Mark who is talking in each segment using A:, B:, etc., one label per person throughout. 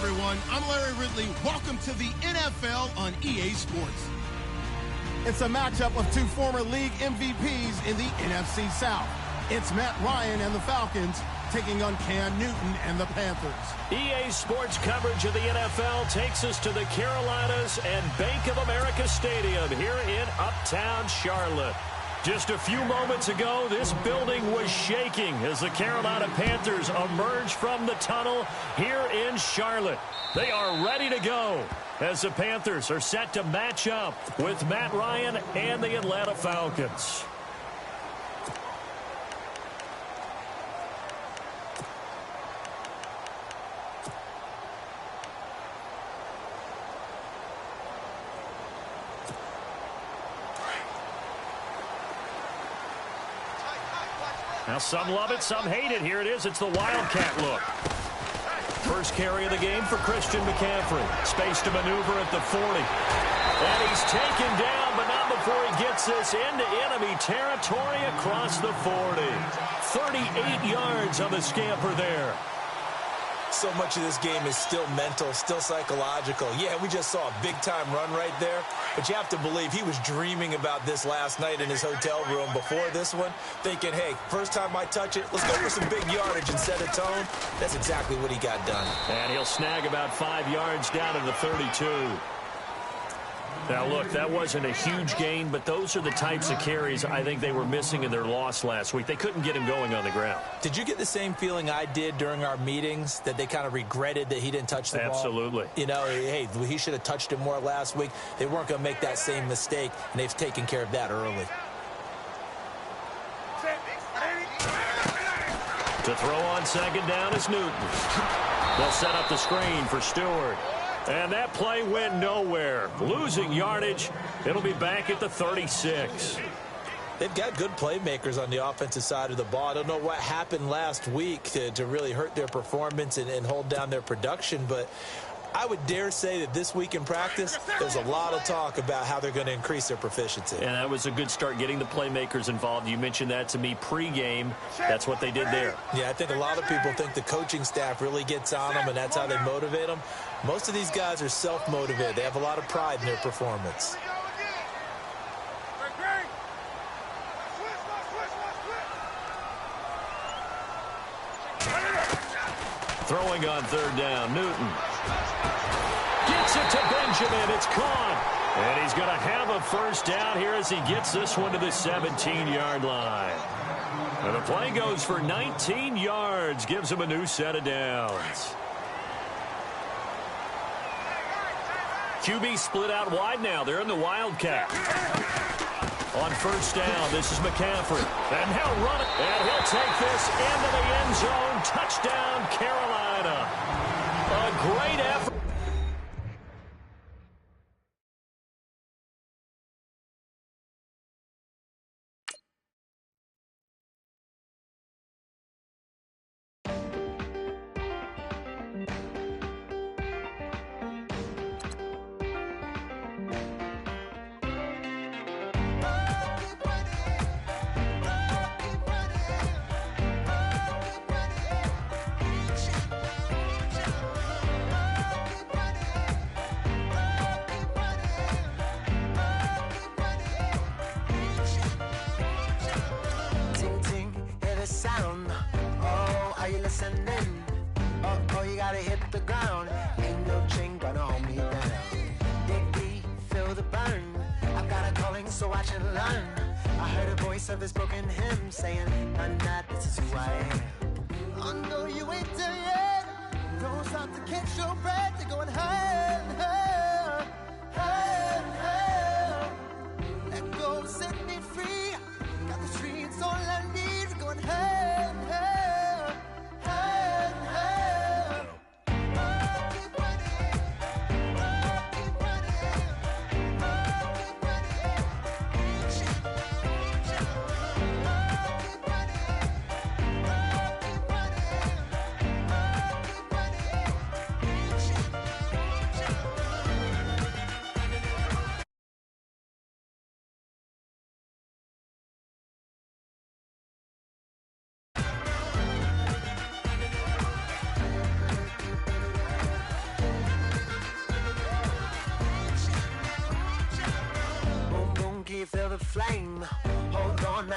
A: everyone. I'm Larry Ridley. Welcome to the NFL on EA Sports. It's a matchup of two former league MVPs in the NFC South. It's Matt Ryan and the Falcons taking on Cam Newton and the Panthers.
B: EA Sports coverage of the NFL takes us to the Carolinas and Bank of America Stadium here in Uptown Charlotte. Just a few moments ago, this building was shaking as the Carolina Panthers emerged from the tunnel here in Charlotte. They are ready to go as the Panthers are set to match up with Matt Ryan and the Atlanta Falcons. Now some love it, some hate it. Here it is. It's the Wildcat look. First carry of the game for Christian McCaffrey. Space to maneuver at the 40. And he's taken down, but not before he gets this into enemy territory across the 40. 38 yards on the scamper there.
C: So much of this game is still mental, still psychological. Yeah, we just saw a big-time run right there, but you have to believe he was dreaming about this last night in his hotel room before this one, thinking, hey, first time I touch it, let's go for some big yardage and set a tone. That's exactly what he got done.
B: And he'll snag about 5 yards down to the 32. Now, look, that wasn't a huge gain, but those are the types of carries I think they were missing in their loss last week. They couldn't get him going on the ground.
C: Did you get the same feeling I did during our meetings, that they kind of regretted that he didn't touch the ball?
B: Absolutely.
C: You know, hey, he should have touched it more last week. They weren't going to make that same mistake, and they've taken care of that early.
B: To throw on second down is Newton. They'll set up the screen for Stewart. And that play went nowhere. Losing yardage. It'll be back at the 36.
C: They've got good playmakers on the offensive side of the ball. I don't know what happened last week to really hurt their performance and hold down their production, but I would dare say that this week in practice, there's a lot of talk about how they're going to increase their proficiency.
B: And that was a good start, getting the playmakers involved. You mentioned that to me pregame. That's what they did there.
C: Yeah, I think a lot of people think the coaching staff really gets on them, and that's how they motivate them. Most of these guys are self-motivated. They have a lot of pride in their performance.
B: Throwing on third down, Newton. Gets it to Benjamin. It's caught. And he's going to have a first down here as he gets this one to the 17-yard line. And the play goes for 19 yards. Gives him a new set of downs. QB split out wide now. They're in the Wildcat. On first down, this is McCaffrey. And he'll run it. And he'll take this into the end zone. Touchdown, Carolina. A great effort.
D: Oh, you gotta hit the ground. Ain't no chain gonna hold me down. Dig deep, feel the burn. I've got a calling, so watch and learn. I heard a voice of his broken hymn saying, "None that this is who I am." I know you ain't there yet. Don't stop to catch your breath. You're going higher and higher, higher and higher. Let go, set me free. Got the streets all I need. Going higher and higher, higher and higher. I'll keep running. I'll keep running. I'll keep running. I'll keep running. I'll keep running. I'll keep running.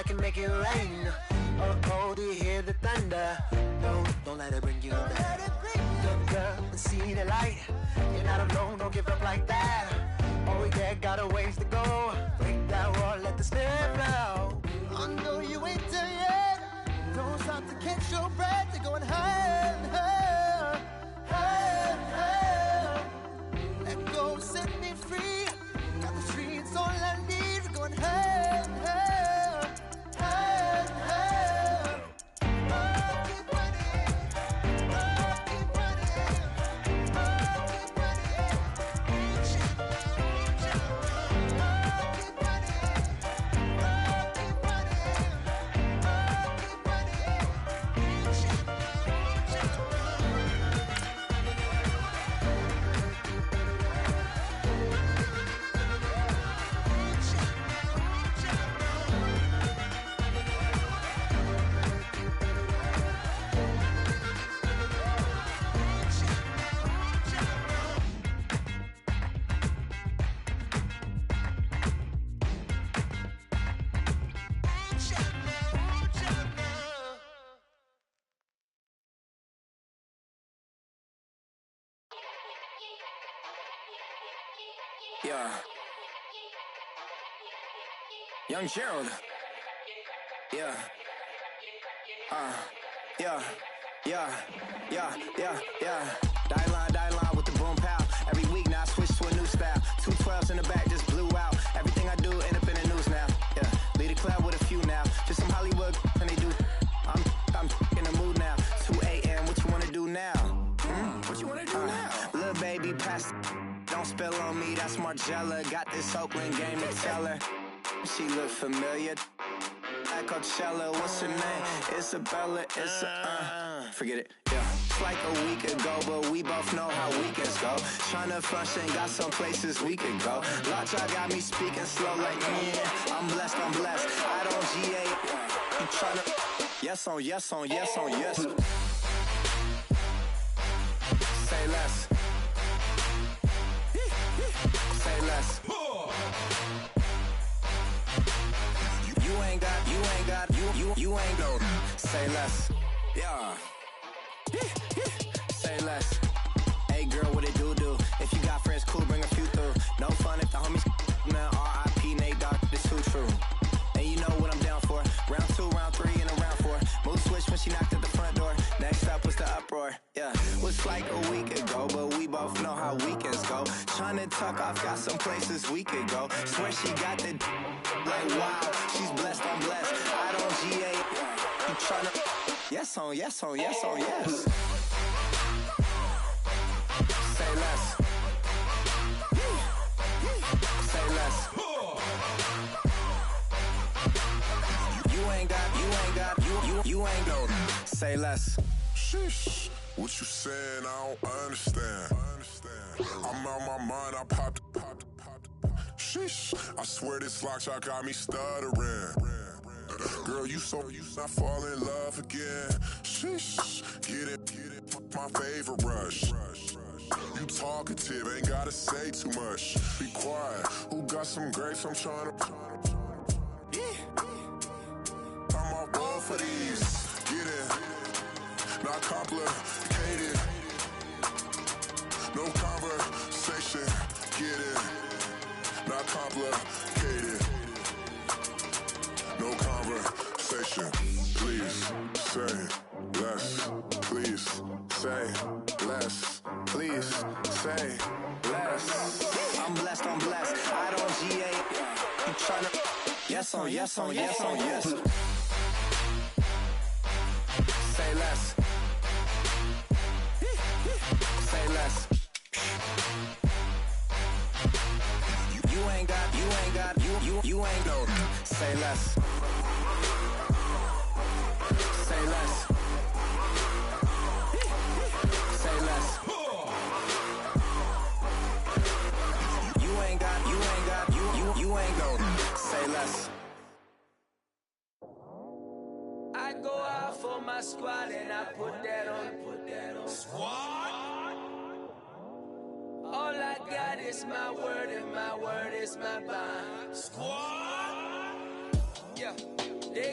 D: can make it rain. Oh, do you hear the thunder? Don't let it bring you down. Look up and see the light. You're not alone, don't give up like that. Oh yeah, got a ways to go. Break that wall, let the spirit flow. I know you ain't done yet. Don't stop to catch your breath. You're going higher and higher, higher and higher. Let go, set me free. Got the streets all I need. We're going higher and higher, higher and higher. Oh, keep running. Oh, keep running. Oh, keep running. Reach out, reach out. Oh, keep running. Oh, keep running. Oh, keep running. Reach out, reach out.
E: Yeah. Young Gerald. Yeah. Yeah. Die line with the boom pow. Every week now I switch to a new style. 212s in the back just blew out. Everything I do end up in the news now. Yeah. Lead a club with a few now. Just some Hollywood and they do. I'm in the mood now. 2 a.m. What you wanna do now? What you wanna do now? Little baby pass. Don't spill on me, that's Margella. Got this Oakland game to tell her. She look familiar. At Coachella, what's her name? Isabella, forget it, yeah. It's like a week ago, but we both know how weekends go. Tryna function, got some places we could go. Lockjaw got me speaking slow like, I'm blessed. I don't GA. You tryna, yes on yes. Say less. Say less. You ain't gon' say less. Yeah. Say less. Hey girl, what it do? If you got friends, cool, bring a few through. No fun if the homies man. R.I.P. Nate Dogg, this too true. And you know what I'm down for. Round 2, round 3, and a round 4. Mood switch when she knocked at the front door. Next up was the uproar. Yeah, was like a week ago, but we both know how weekends go. Tryna tuck off, got some places we could go. Swear she got the like wow, she's blessed, I'm blessed. I don't GA. You tryna yes on yes. Say less. Say less. You ain't gon' say less.
F: Sheesh, what you saying? I don't understand. I'm out my mind, I popped. Sheesh, I swear this lockjaw got me stuttering. Girl, you not fall in love again. Sheesh, get it, my favorite rush. You talkative, ain't gotta say too much. Be quiet, who got some grapes? I'm tryna. I'm all ball for these. Get it, not complicated. No conversation, get it, not complicated. No conversation, please say less. Please say less.
E: Please say less. I'm blessed. I don't GA. You tryna yes on yes. Say less. Say less. You ain't gon' say less. Say less. Say less. You ain't gon' say less.
G: I go out for my squad and I put that on. Squad? All I got is my word and my word is my bond. Squad? Yeah. They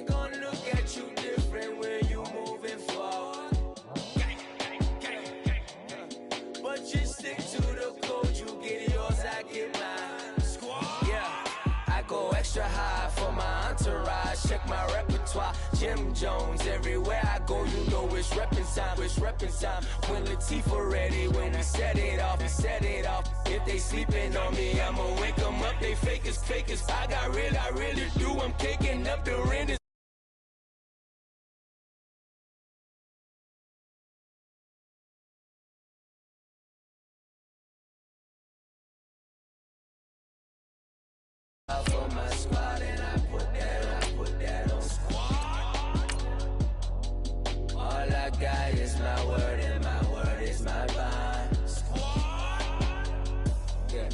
G: repertoire. Jim Jones, everywhere I go, you know it's reppin' time. It's reppin' time. When Latifah ready, when we set it off, we set it off. If they sleeping on me, I'ma wake them up. They fakers, fakers. I really do. I'm caking up the rent. For my squad, and I put that on squad. All I got is my word, and my word is my bond. Squad. Yeah,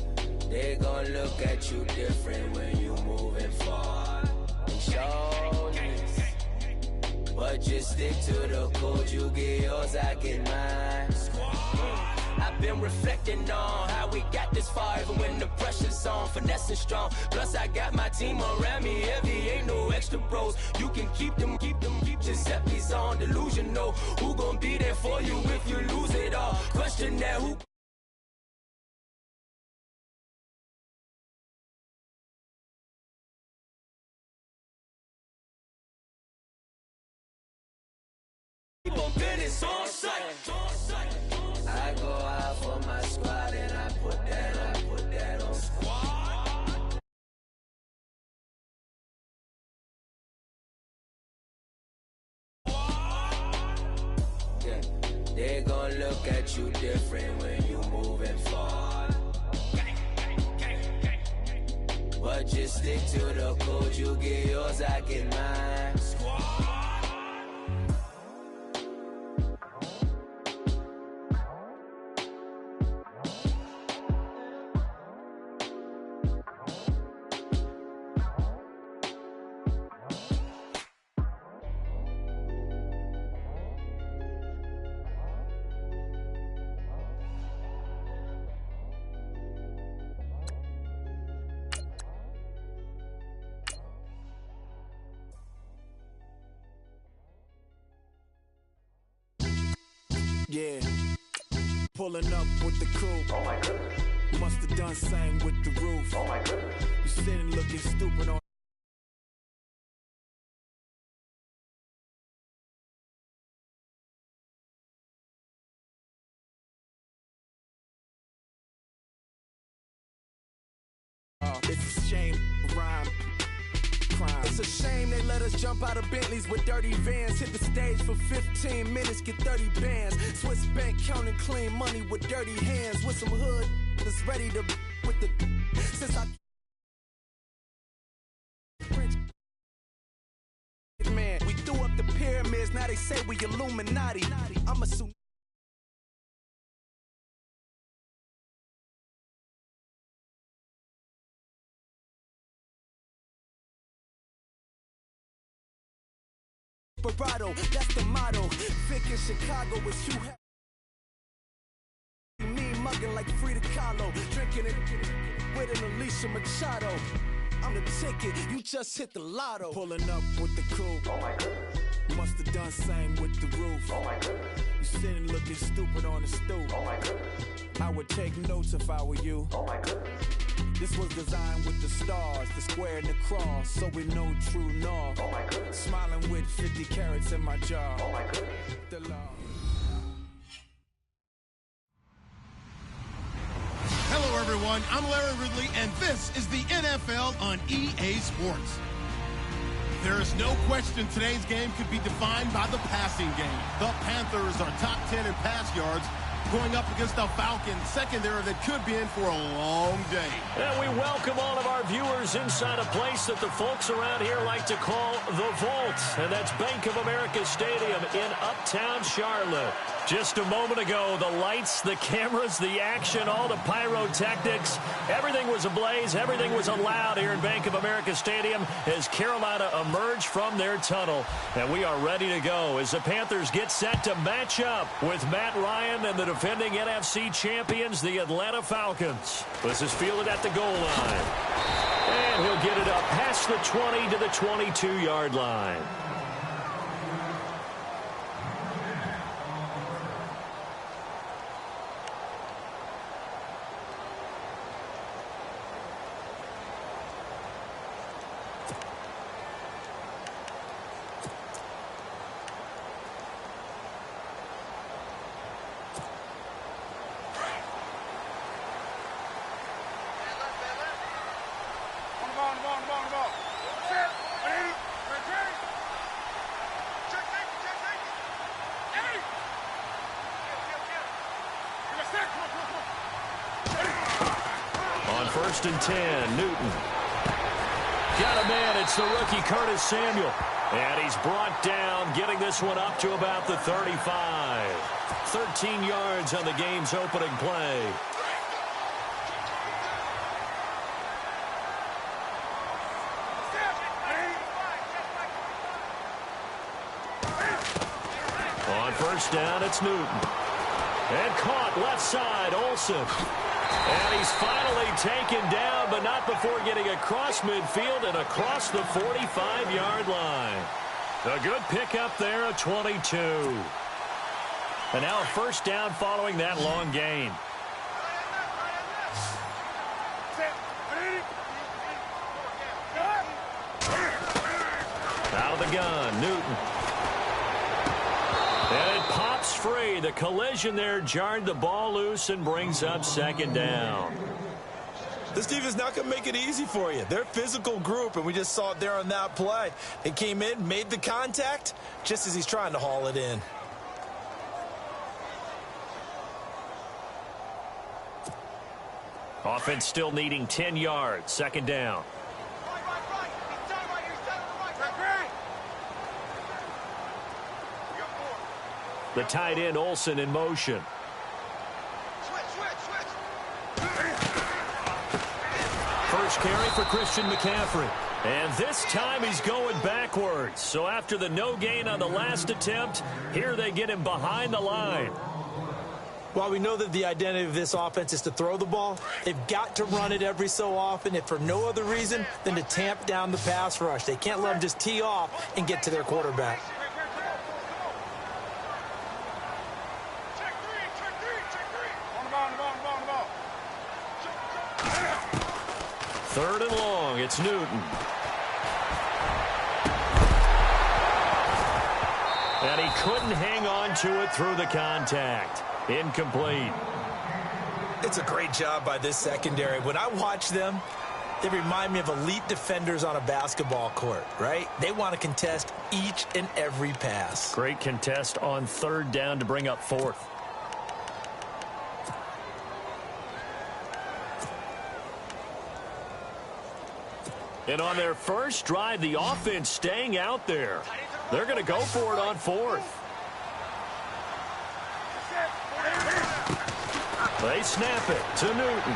G: they gon' look at you different when you moving forward. And show this, but just stick to the code. You get yours, I get mine. Squad. I've been reflecting on how we got this far, even when the pressure's on, finessing strong. Plus I got my team around me heavy, ain't no extra bros. You can keep them, Giuseppe's on delusional. Who gon' be there for you if you lose it all? Question that who. Business on sight. I go out for my squad and I put that on squad. Yeah, they gon' look at you different when you moving forward. But just stick to the code, you get yours, I get mine. Squad.
H: Yeah, pulling up with the coupe.
I: Oh my goodness.
H: Must have done same with the roof.
I: Oh my goodness.
H: You sitting looking stupid on it's a shame, rhyme, crime. It's a shame they let us jump out of Bentleys with dirty vans. Hit the stage for 15 minutes, get 30 bands. Swiss bank counting clean money with dirty hands. With some hood that's ready to with the since I man, we threw up the pyramids, now they say we Illuminati. I'm a Bravado, that's the motto. Vic in Chicago is you. Me mugging like Frida Kahlo, drinking it with an Alicia Machado. I'm the ticket, you just hit the lotto. Pulling up with the coupe.
I: Oh my goodness.
H: Must have done same with the roof.
I: Oh my goodness.
H: You sitting looking stupid on the stoop.
I: Oh my goodness.
H: I would take notes if I were you.
I: Oh my goodness.
H: This was designed with the stars, the square and the cross, so we know true north.
I: Oh my goodness.
H: Smiling with 50 carats in my jaw.
I: Oh my goodness.
H: The law.
A: Hello, everyone. I'm Larry Ridley, and this is the NFL on EA Sports. There is no question today's game could be defined by the passing game. The Panthers are top 10 in pass yards, going up against the Falcons secondary that could be in for a long day.
B: And we welcome all of our viewers inside a place that the folks around here like to call the Vault, and that's Bank of America Stadium in Uptown Charlotte. Just a moment ago, the lights, the cameras, the action, all the pyrotechnics, everything was ablaze, everything was allowed here in Bank of America Stadium as Carolina emerged from their tunnel. And we are ready to go as the Panthers get set to match up with Matt Ryan and the defending NFC champions, the Atlanta Falcons. This is fielded at the goal line. And he'll get it up past the 20 to the 22-yard line. on 1st and 10. Newton. Got a man. It's the rookie Curtis Samuel. And he's brought down, getting this one up to about the 35. 13 yards on the game's opening play. On 1st down, it's Newton. And caught left side, Olsen. And he's finally taken down, but not before getting across midfield and across the 45-yard line. A good pickup there at 22. And now a 1st down following that long gain. Out of the gun, Newton. And it pops free. The collision there jarred the ball loose and brings up 2nd down.
C: This defense is not going to make it easy for you. They're a physical group, and we just saw it there on that play. It came in, made the contact, just as he's trying to haul it in.
B: Offense still needing 10 yards. 2nd down. The tight end, Olsen, in motion. First carry for Christian McCaffrey. And this time he's going backwards. So after the no gain on the last attempt, here they get him behind the line.
C: While we know that the identity of this offense is to throw the ball, they've got to run it every so often, if for no other reason than to tamp down the pass rush. They can't let them just tee off and get to their quarterback.
B: Third and long, it's Newton. And he couldn't hang on to it through the contact. Incomplete.
C: It's a great job by this secondary. When I watch them, they remind me of elite defenders on a basketball court, right? They want to contest each and every pass.
B: Great contest on 3rd down to bring up 4th. And on their first drive, the offense staying out there. They're going to go for it on 4th. They snap it to Newton.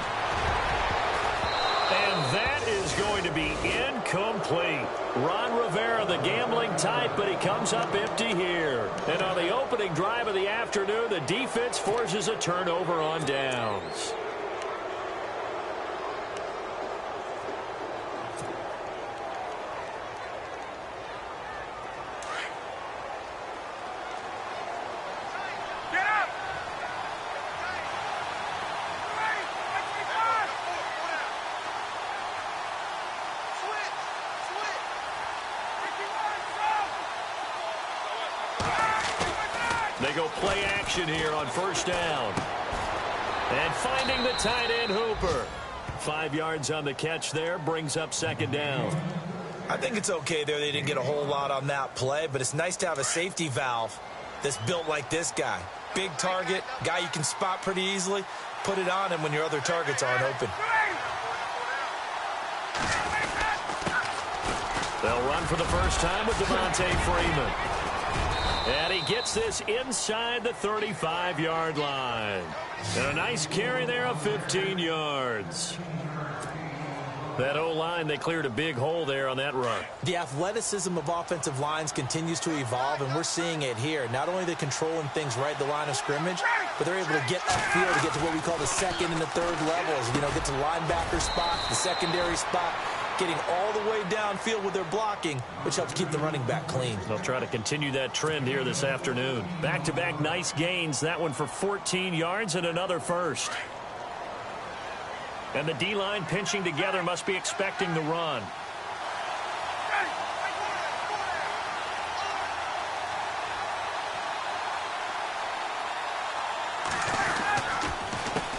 B: And that is going to be incomplete. Ron Rivera, the gambling type, but he comes up empty here. And on the opening drive of the afternoon, the defense forces a turnover on downs. They go play action here on 1st down. And finding the tight end, Hooper. 5 yards on the catch there, brings up 2nd down.
C: I think it's okay there. They didn't get a whole lot on that play, but it's nice to have a safety valve that's built like this guy. Big target, guy you can spot pretty easily. Put it on him when your other targets aren't open.
B: They'll run for the first time with Devontae Freeman. And he gets this inside the 35-yard line. And a nice carry there of 15 yards. That O-line, they cleared a big hole there on that run.
C: The athleticism of offensive lines continues to evolve, and we're seeing it here. Not only are they controlling things right at the line of scrimmage, but they're able to get upfield to get to what we call the 2nd and the 3rd levels. You know, get to linebacker spot, the secondary spot, getting all the way downfield with their blocking, which helps keep the running back clean.
B: They'll try to continue that trend here this afternoon. Back-to-back nice gains, that one for 14 yards and another first. And the D-line pinching together, must be expecting the run.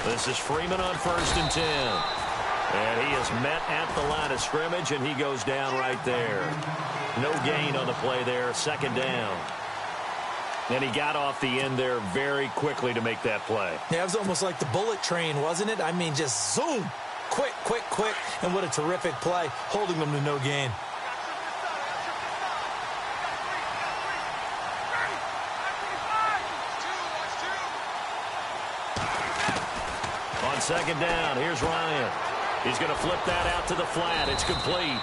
B: This is Freeman on 1st and 10. And he is met at the line of scrimmage, and he goes down right there. No gain on the play there, 2nd down. And he got off the end there very quickly to make that play.
C: Yeah, it was almost like the bullet train, wasn't it? I mean, just zoom. Quick, quick, quick. And what a terrific play, holding them to no gain.
B: On second down, here's Ryan. He's going to flip that out to the flat. It's complete.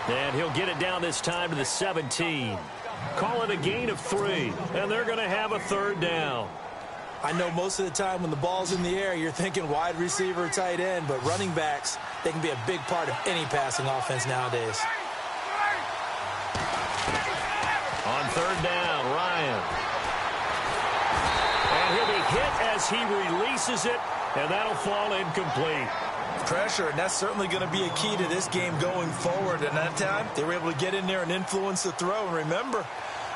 B: And he'll get it down this time to the 17. Call it a gain of 3, and they're going to have a third down.
C: I know most of the time when the ball's in the air, you're thinking wide receiver, tight end, but running backs, they can be a big part of any passing offense nowadays.
B: On third down, Ryan. And he'll be hit as he releases it, and that'll fall incomplete.
C: Pressure, and that's certainly going to be a key to this game going forward. And that time, they were able to get in there and influence the throw. And remember,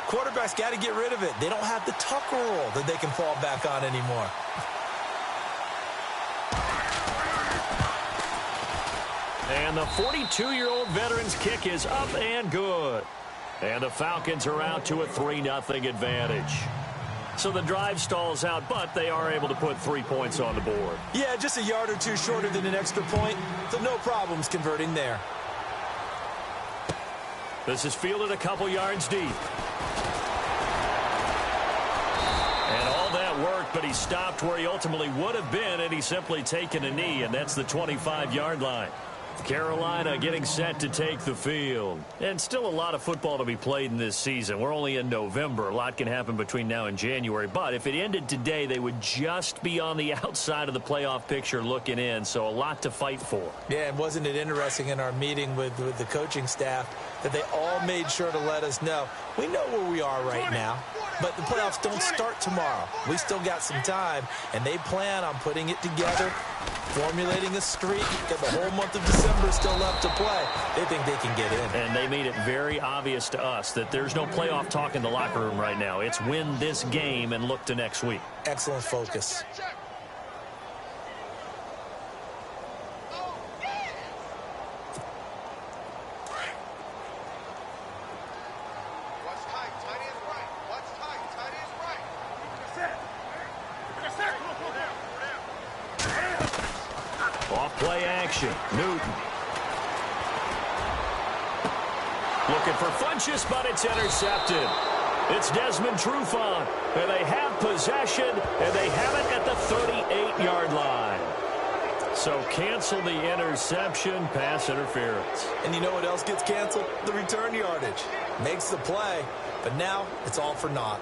C: quarterbacks got to get rid of it. They don't have the Tucker rule that they can fall back on anymore.
B: And the 42-year-old veteran's kick is up and good. And the Falcons are out to a 3-0 advantage. So the drive stalls out, but they are able to put 3 points on the board.
C: Yeah, just a yard or two shorter than an extra point, so no problems converting there.
B: This is fielded a couple yards deep. And all that worked, but he stopped where he ultimately would have been, and he's simply taken a knee, and that's the 25-yard line. Carolina getting set to take the field. And still a lot of football to be played in this season. We're only in November. A lot can happen between now and January. But if it ended today, they would just be on the outside of the playoff picture looking in. So a lot to fight for.
C: Yeah, and wasn't it interesting in our meeting with the coaching staff that they all made sure to let us know, we know where we are right now, but the playoffs don't start tomorrow. We still got some time, and they plan on putting it together, formulating a streak, get the whole month of December still left to play. They think they can get in.
B: And they made it very obvious to us that there's no playoff talk in the locker room right now. It's win this game and look to next week.
C: Excellent focus.
B: Play action. Newton. Looking for Funchess, but it's intercepted. It's Desmond Trufant, and they have possession, and they have it at the 38-yard line. So cancel the interception, pass interference.
C: And you know what else gets canceled? The return yardage. Makes the play, but now it's all for naught.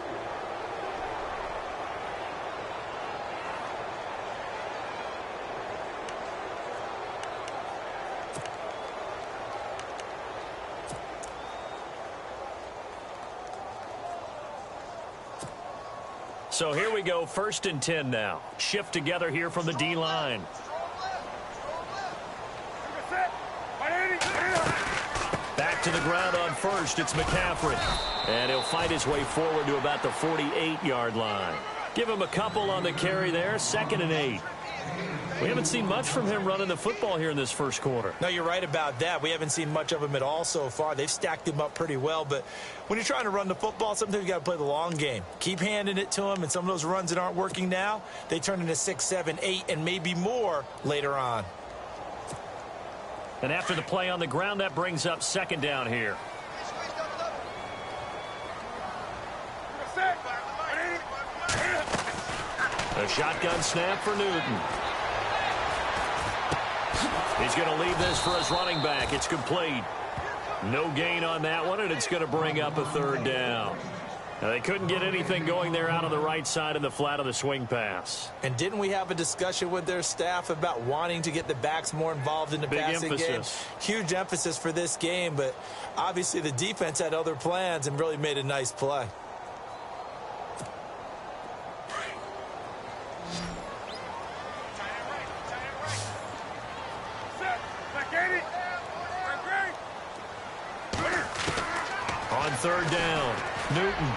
B: So here we go, 1st and 10 now. Shift together here from the D-line. Back to the ground on first, it's McCaffrey. And he'll fight his way forward to about the 48-yard line. Give him a couple on the carry there, 2nd and 8. We haven't seen much from him running the football here in this first quarter.
C: No, you're right about that. We haven't seen much of him at all so far. They've stacked him up pretty well, but when you're trying to run the football, sometimes you got to play the long game. Keep handing it to him, and some of those runs that aren't working now, they turn into 6, 7, 8, and maybe more later on.
B: And after the play on the ground, that brings up 2nd down here. A shotgun snap for Newton. He's going to leave this for his running back. It's complete. No gain on that one, and it's going to bring up a 3rd down. Now, they couldn't get anything going there out on the right side of the flat of the swing pass.
C: And didn't we have a discussion with their staff about wanting to get the backs more involved in the passing game? Huge emphasis for this game, but obviously the defense had other plans and really made a nice play.
B: On 3rd down, Newton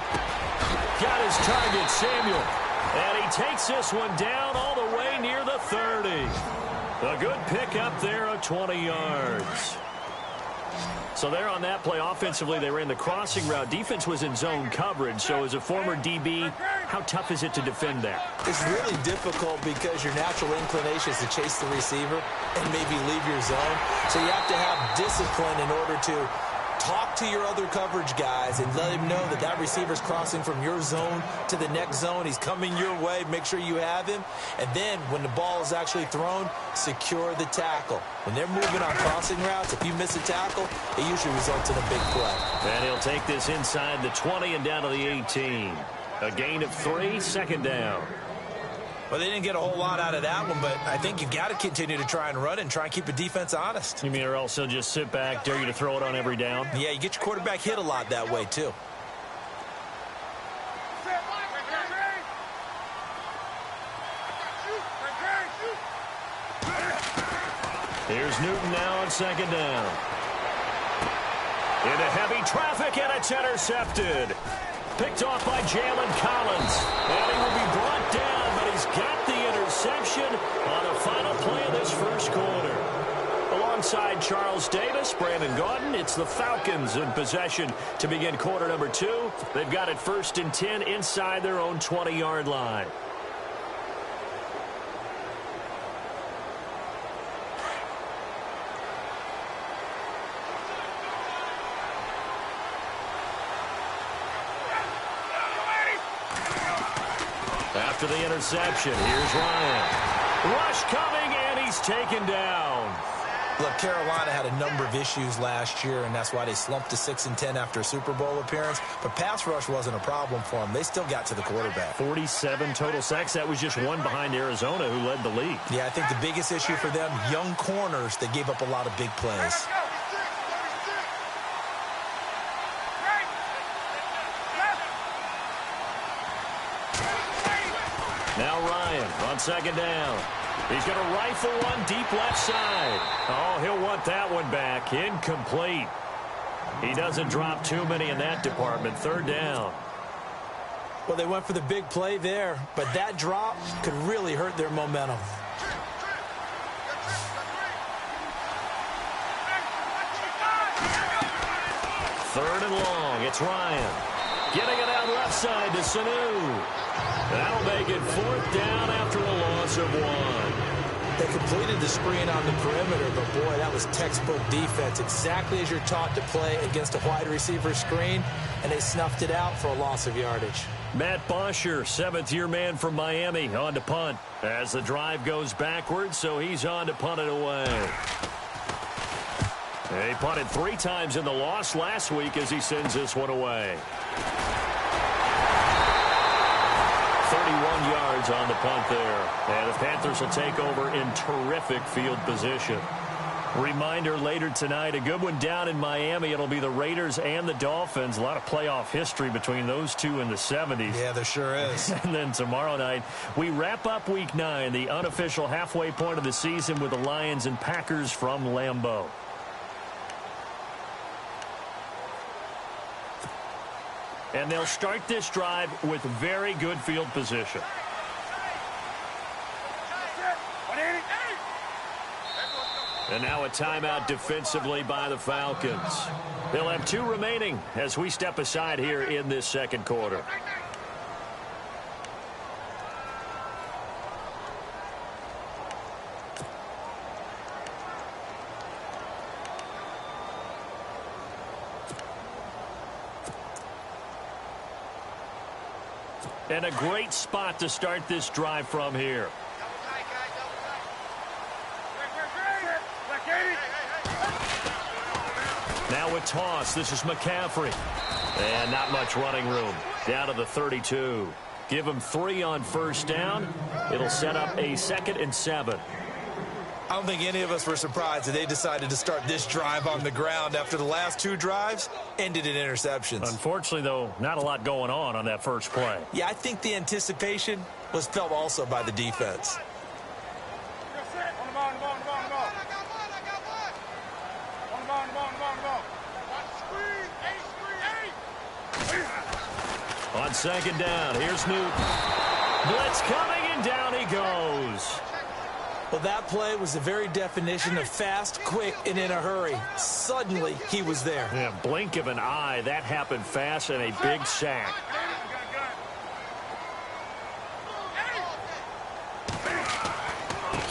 B: got his target, Samuel, and he takes this one down all the way near the 30. A good pickup there of 20 yards. So there on that play, offensively, they ran the crossing route. Defense was in zone coverage. So as a former DB, how tough is it to defend that?
C: It's really difficult because your natural inclination is to chase the receiver and maybe leave your zone. So you have to have discipline in order to talk to your other coverage guys and let him know that that receiver's crossing from your zone to the next zone. He's coming your way. Make sure you have him. And then when the ball is actually thrown, secure the tackle. When they're moving on crossing routes, if you miss a tackle, it usually results in a big play.
B: And he'll take this inside the 20 and down to the 18. A gain of 3, second down.
C: Well, they didn't get a whole lot out of that one, but I think you've got to continue to try and run it and try and keep the defense honest.
B: You mean or else they'll just sit back, dare you to throw it on every down?
C: Yeah, you get your quarterback hit a lot that way, too.
B: Here's Newton now on second down. Into heavy traffic, and it's intercepted. Picked off by Jalen Collins. And he will be brought down, but he's got the interception on the final play of this first quarter. Alongside Charles Davis, Brandon Gaudin, it's the Falcons in possession to begin quarter number 2. They've got it 1st and 10 inside their own 20-yard line. After the interception, here's Ryan. Rush coming, and he's taken down.
C: Look, Carolina had a number of issues last year, and that's why they slumped to 6-10 after a Super Bowl appearance. But pass rush wasn't a problem for them. They still got to the quarterback.
B: 47 total sacks. That was just one behind Arizona, who led the league.
C: Yeah, I think the biggest issue for them, young corners, they gave up a lot of big plays.
B: Now Ryan on second down. He's going to rifle one deep left side. Oh, he'll want that one back. Incomplete. He doesn't drop too many in that department. Third down.
C: Well, they went for the big play there, but that drop could really hurt their momentum.
B: Third and long. It's Ryan. Getting it out left side to Sanu. That'll make it 4th down after a loss of 1.
C: They completed the screen on the perimeter, but boy, that was textbook defense. Exactly as you're taught to play against a wide receiver screen, and they snuffed it out for a loss of yardage.
B: Matt Bosher, 7th-year man from Miami, on to punt. As the drive goes backwards, so he's on to punt it away. He punted 3 times in the loss last week as he sends this one away. 31 yards on the punt there. And the Panthers will take over in terrific field position. Reminder later tonight, a good one down in Miami. It'll be the Raiders and the Dolphins. A lot of playoff history between those two in the 70s.
C: Yeah, there sure is.
B: And then tomorrow night, we wrap up Week 9, the unofficial halfway point of the season with the Lions and Packers from Lambeau. And they'll start this drive with very good field position. And now a timeout defensively by the Falcons. They'll have 2 remaining as we step aside here in this second quarter. And a great spot to start this drive from here. Now a toss. This is McCaffrey. And not much running room. Down to the 32. Give him 3 on first down. It'll set up a 2nd and 7.
C: I don't think any of us were surprised that they decided to start this drive on the ground after the last 2 drives ended in interceptions.
B: Unfortunately, though, not a lot going on that first play.
C: Yeah, I think the anticipation was felt also by the defense. On second down, here's Newton. Blitz coming, and down he goes. Well, that play was the very definition of fast, quick, and in a hurry. Suddenly, he was there.
B: Yeah, blink of an eye. That happened fast and a big sack.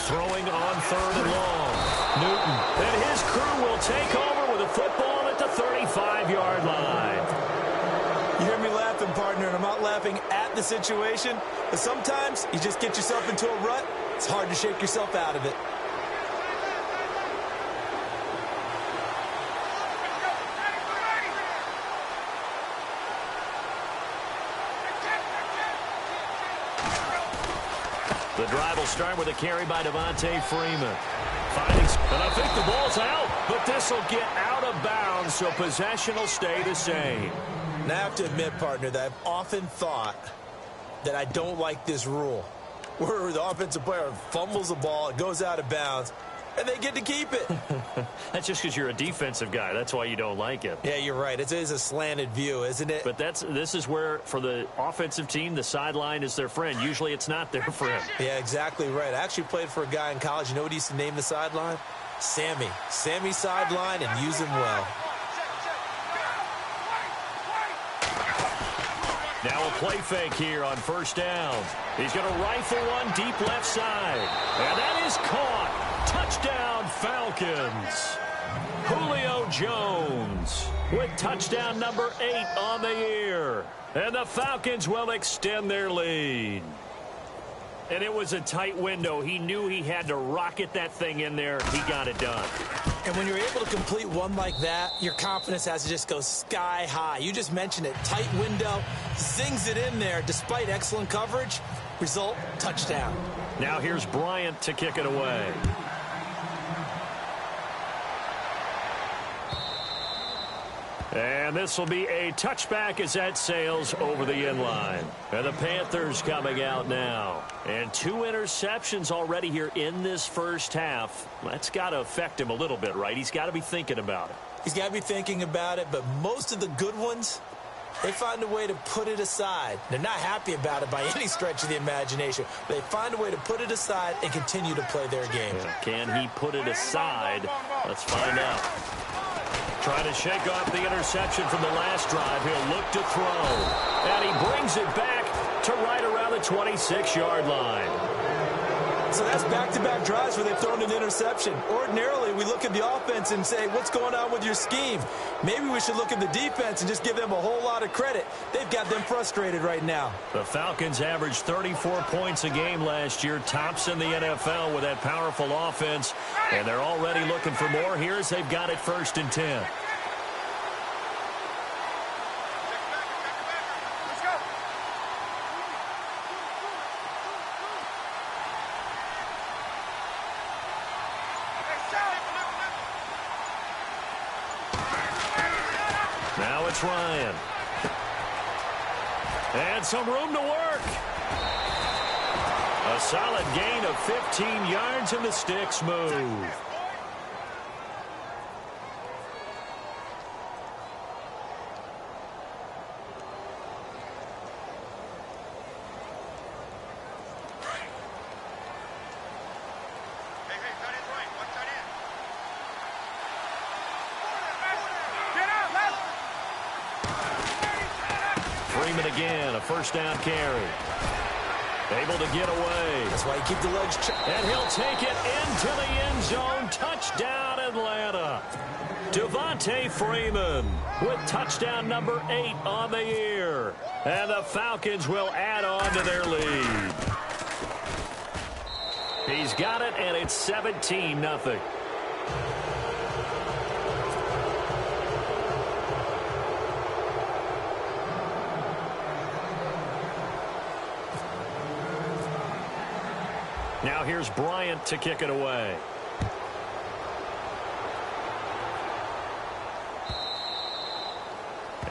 B: Throwing on 3rd and long. Newton. And his crew will take over with a football at the 35-yard line.
C: You hear me laughing, partner, and I'm not laughing at the situation. But sometimes you just get yourself into a rut. It's hard to shake yourself out of it.
B: The drive will start with a carry by Devontae Freeman. And I think the ball's out, but this will get out of bounds, so possession will stay the same.
C: Now, I have to admit, partner, that I've often thought that I don't like this rule, where the offensive player fumbles the ball, it goes out of bounds, and they get to keep it.
B: That's just because you're a defensive guy. That's why you don't like it.
C: Yeah, you're right. It is a slanted view, isn't it?
B: But this is where, for the offensive team, the sideline is their friend. Usually it's not their friend.
C: Yeah, exactly right. I actually played for a guy in college. You know what he used to name the sideline? Sammy. Sammy sideline, and use him well.
B: Now a play fake here on 1st down. He's going to rifle one deep left side. And that is caught. Touchdown, Falcons. Julio Jones with touchdown number 8 on the year. And the Falcons will extend their lead. And it was a tight window. He knew he had to rocket that thing in there. He got it done.
C: And when you're able to complete one like that, your confidence has to just go sky high. You just mentioned it. Tight window, zings it in there despite excellent coverage. Result, touchdown.
B: Now here's Bryant to kick it away. And this will be a touchback as that sails over the end line. And the Panthers coming out now. And 2 interceptions already here in this first half. That's got to affect him a little bit, right? He's got to be thinking about it.
C: He's got to be thinking about it, but most of the good ones, they find a way to put it aside. They're not happy about it by any stretch of the imagination. They find a way to put it aside and continue to play their game.
B: Yeah, can he put it aside? Let's find out. Trying to shake off the interception from the last drive. He'll look to throw. And he brings it back to right around the 26-yard line.
C: So that's back-to-back drives where they've thrown an interception. Ordinarily, we look at the offense and say, what's going on with your scheme? Maybe we should look at the defense and just give them a whole lot of credit. They've got them frustrated right now.
B: The Falcons averaged 34 points a game last year, tops in the NFL with that powerful offense. And they're already looking for more here as they've got it 1st and 10. Now it's Ryan. And some room to work. A solid gain of 15 yards and the sticks move. Freeman again, a 1st down carry. Able to get away.
C: That's why you keep the legs checked.
B: And he'll take it into the end zone. Touchdown, Atlanta. Devontae Freeman with touchdown number 8 on the year. And the Falcons will add on to their lead. He's got it, and it's 17-0. Now here's Bryant to kick it away.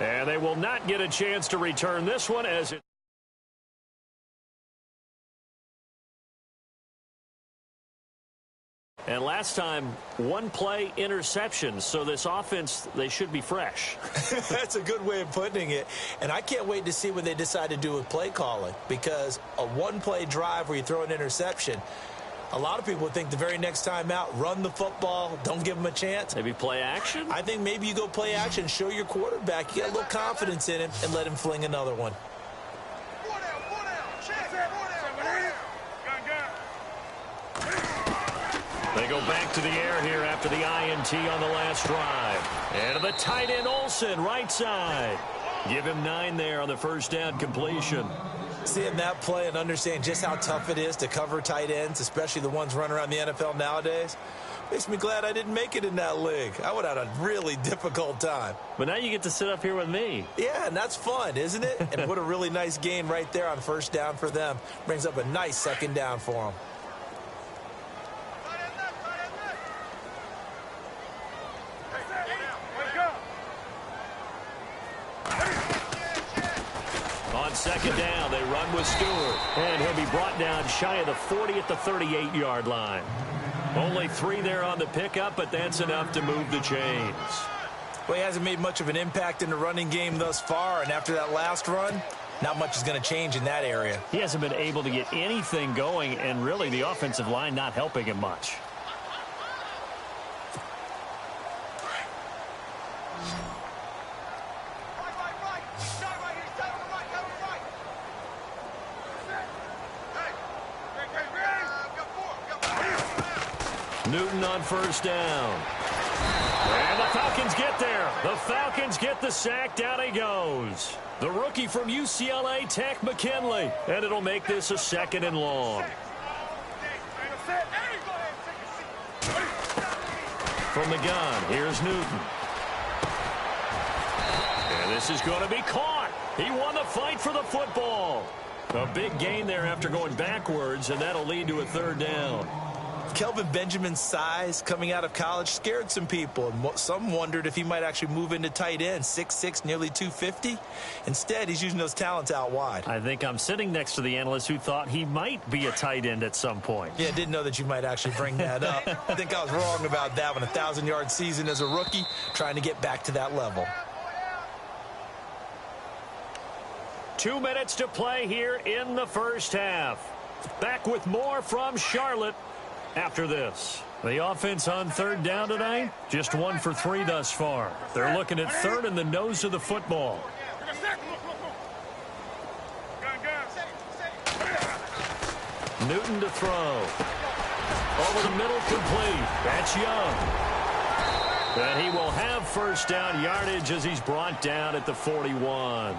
B: And they will not get a chance to return this one as it... And last time, 1 play interception. So this offense, they should be fresh.
C: That's a good way of putting it. And I can't wait to see what they decide to do with play calling. Because a 1-play drive where you throw an interception, A lot of people think the very next time out, run the football, don't give him a chance.
B: Maybe play action?
C: I think maybe you go play action, show your quarterback, you get a little confidence in him, and let him fling another one.
B: They go back to the air here after the INT on the last drive. And to the tight end, Olsen, right side. Give him 9 there on the first down completion.
C: Seeing that play and understand just how tough it is to cover tight ends, especially the ones running around the NFL nowadays, makes me glad I didn't make it in that league. I would have had a really difficult time.
B: But now you get to sit up here with me.
C: Yeah, and that's fun, isn't it? And what a really nice gain right there on first down for them. Brings up a nice second down for them.
B: On second down, they run with Stewart. And he'll be brought down shy of the 40 at the 38-yard line. Only 3 there on the pickup, but that's enough to move the chains.
C: Well, he hasn't made much of an impact in the running game thus far, and after that last run, not much is going to change in that area.
B: He hasn't been able to get anything going, and really the offensive line not helping him much. Newton on first down. And the Falcons get there. The Falcons get the sack. Down he goes. The rookie from UCLA, Tech McKinley. And it'll make this a 2nd and long. From the gun, here's Newton. And this is going to be caught. He won the fight for the football. A big gain there after going backwards, and that'll lead to a 3rd down.
C: Kelvin Benjamin's size coming out of college scared some people, and some wondered if he might actually move into tight end, 6'6", nearly 250. Instead, he's using those talents out wide.
B: I think I'm sitting next to the analyst who thought he might be a tight end at some point.
C: Yeah, didn't know that you might actually bring that up. I think I was wrong about that one. 1,000-yard season as a rookie, trying to get back to that level.
B: 2 minutes to play here in the first half. Back with more from Charlotte after this. The offense on 3rd down tonight, just 1 for 3 thus far. They're looking at 3rd and the nose of the football. Newton to throw. Over the middle, complete. That's Young. And he will have first down yardage as he's brought down at the 41.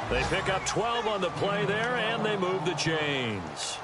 B: They pick up 12 on the play there, and they move the chains.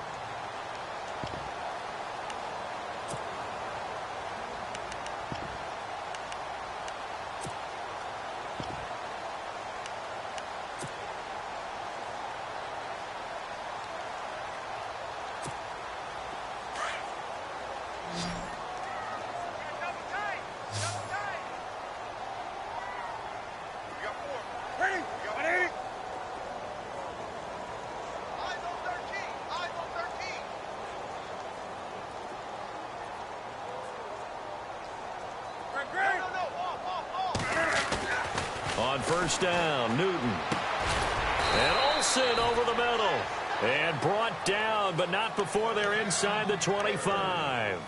B: On first down, Newton. And Olsen over the middle. And brought down, but not before they're inside the 25.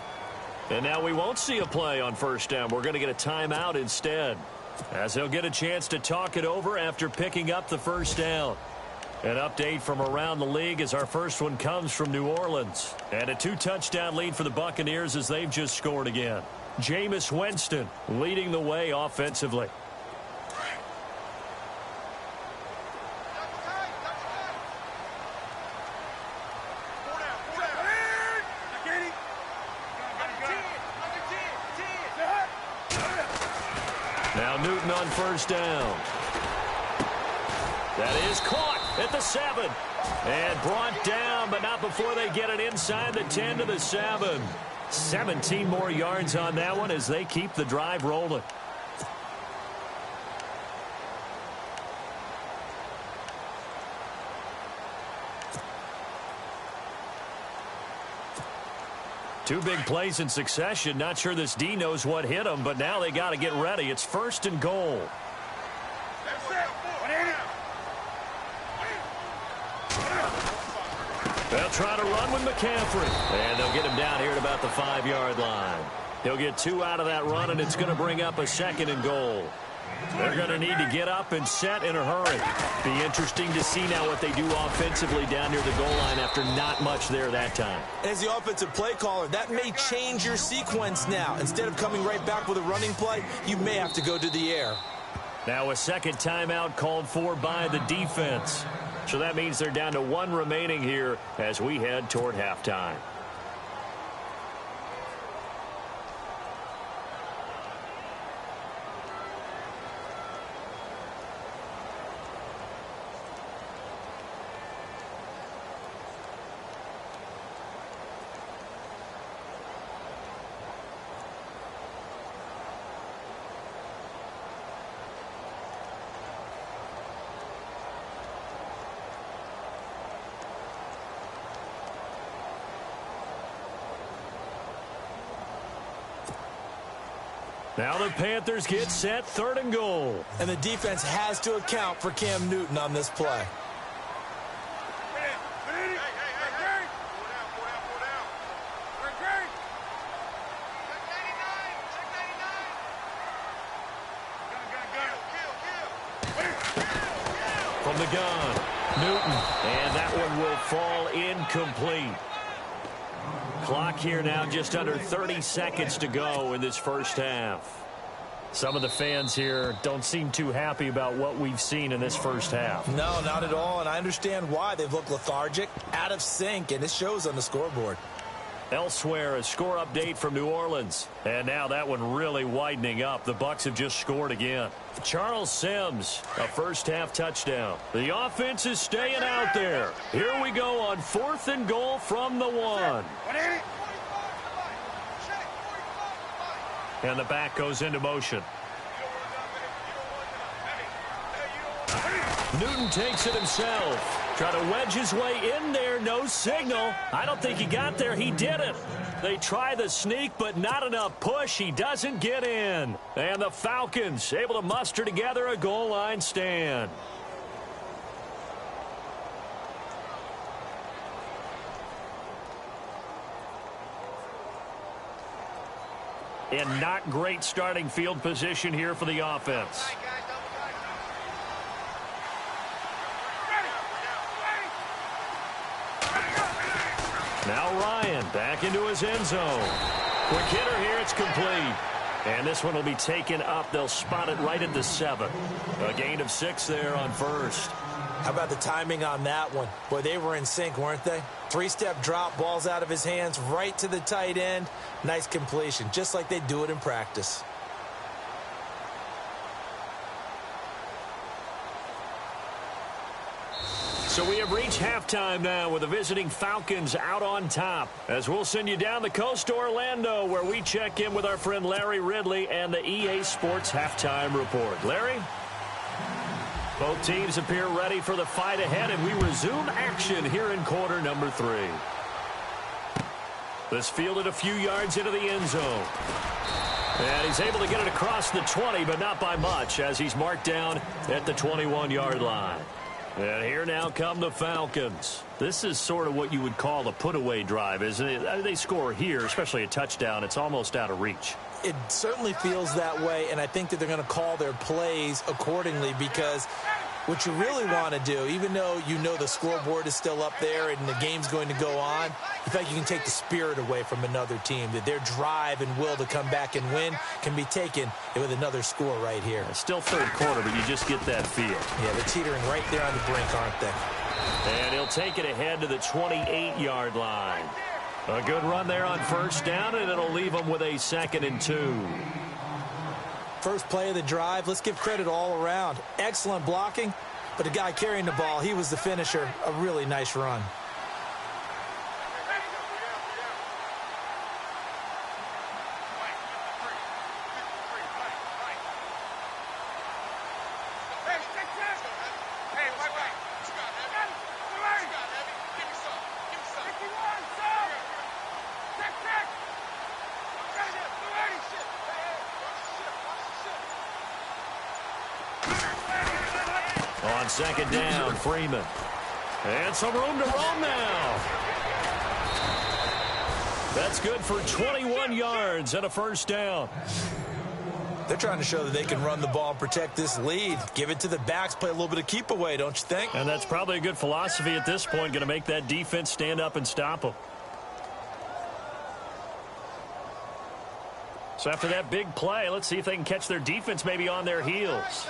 B: And now we won't see a play on first down. We're going to get a timeout instead, as they'll get a chance to talk it over after picking up the first down. An update from around the league as our first one comes from New Orleans. And a 2-touchdown lead for the Buccaneers as they've just scored again. Jameis Winston leading the way offensively. Now Newton on first down. That is caught at the 7. And brought down, but not before they get it inside the 10 to the 7. 17 more yards on that one as they keep the drive rolling. Two big plays in succession. Not sure this D knows what hit him, but now they got to get ready. It's 1st and goal. They'll try to run with McCaffrey. And they'll get him down here at about the 5-yard line. He'll get 2 out of that run, and it's going to bring up a 2nd and goal. They're going to need to get up and set in a hurry. Be interesting to see now what they do offensively down near the goal line after not much there that time.
C: As the offensive play caller, that may change your sequence now. Instead of coming right back with a running play, you may have to go to the air.
B: Now a 2nd timeout called for by the defense. So that means they're down to 1 remaining here as we head toward halftime. Now the Panthers get set, 3rd and goal.
C: And the defense has to account for Cam Newton on this play.
B: From the gun, Newton, and that one will fall incomplete. Clock here now, just under 30 seconds to go in this first half. Some of the fans here don't seem too happy about what we've seen in this first half.
C: No, not at all, and I understand why. They've looked lethargic, out of sync, and it shows on the scoreboard.
B: Elsewhere, a score update from New Orleans. And now that one really widening up. The Bucs have just scored again. Charles Sims, a first-half touchdown. The offense is staying out there. Here we go on 4th and goal from the 1. And the back goes into motion. Newton takes it himself. Try to wedge his way in there. No signal. I don't think he got there. He didn't. They try the sneak, but not enough push. He doesn't get in. And the Falcons able to muster together a goal line stand. In not great starting field position here for the offense. Now Ryan back into his end zone. Quick hitter here, it's complete. And this one will be taken up. They'll spot it right at the 7. A gain of 6 there on first.
C: How about the timing on that one? Boy, they were in sync, weren't they? 3-step drop, balls out of his hands, right to the tight end. Nice completion, just like they do it in practice.
B: So we have reached halftime now with the visiting Falcons out on top. As we'll send you down the coast to Orlando, where we check in with our friend Larry Ridley and the EA Sports Halftime Report. Larry? Both teams appear ready for the fight ahead, and we resume action here in quarter number 3. This fielded a few yards into the end zone. And he's able to get it across the 20, but not by much, as he's marked down at the 21-yard line. And here now come the Falcons. This is sort of what you would call a put-away drive, isn't it? I mean, they score here, especially a touchdown. It's almost out of reach.
C: It certainly feels that way, and I think that they're going to call their plays accordingly, because what you really want to do, even though you know the scoreboard is still up there and the game's going to go on, you feel like you can take the spirit away from another team, that their drive and will to come back and win can be taken with another score right here.
B: It's still third quarter, but you just get that feel.
C: Yeah, they're teetering right there on the brink, aren't they?
B: And he'll take it ahead to the 28-yard line. A good run there on first down, and it'll leave them with a 2nd and 2.
C: First play of the drive, let's give credit all around. Excellent blocking, but the guy carrying the ball, he was the finisher. A really nice run.
B: On second down, Freeman. And some room to roam now. That's good for 21 yards and a first down.
C: They're trying to show that they can run the ball and protect this lead. Give it to the backs, play a little bit of keep away, don't you think?
B: And that's probably a good philosophy at this point, going to make that defense stand up and stop them. So after that big play, let's see if they can catch their defense maybe on their heels.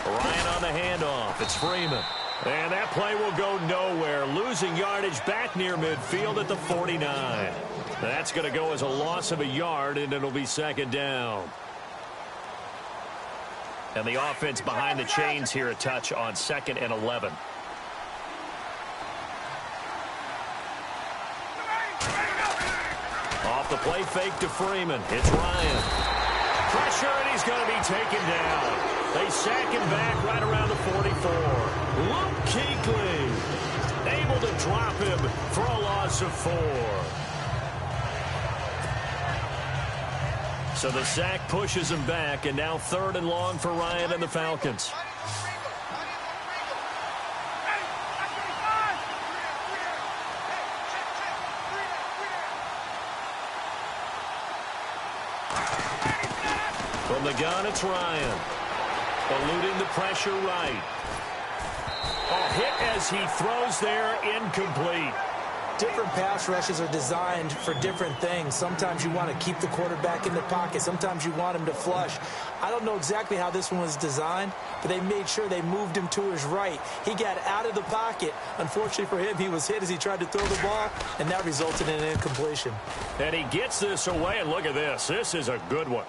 B: Ryan on the handoff. It's Freeman. And that play will go nowhere. Losing yardage back near midfield at the 49. That's going to go as a loss of a yard, and it'll be second down. And the offense behind the chains here a touch on 2nd and 11. Off the play fake to Freeman. It's Ryan. Pressure, and he's going to be taken down. They sack him back right around the 44. Luke Kuechly able to drop him for a loss of 4. So the sack pushes him back, and now 3rd and long for Ryan and the Falcons. From the gun, it's Ryan. Eluding the pressure right. A hit as he throws there, incomplete.
C: Different pass rushes are designed for different things. Sometimes you want to keep the quarterback in the pocket. Sometimes you want him to flush. I don't know exactly how this one was designed, but they made sure they moved him to his right. He got out of the pocket. Unfortunately for him, he was hit as he tried to throw the ball, and that resulted in an incompletion.
B: And he gets this away, and look at this. This is a good one.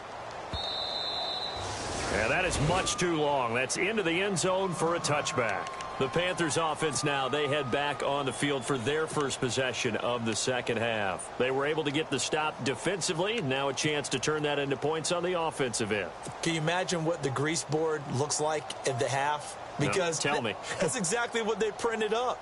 B: And that is much too long. That's into the end zone for a touchback. The Panthers offense now, they head back on the field for their first possession of the second half. They were able to get the stop defensively. Now a chance to turn that into points on the offensive end.
C: Can you imagine what the grease board looks like at the half? Because
B: no, tell me.
C: That's exactly what they printed up.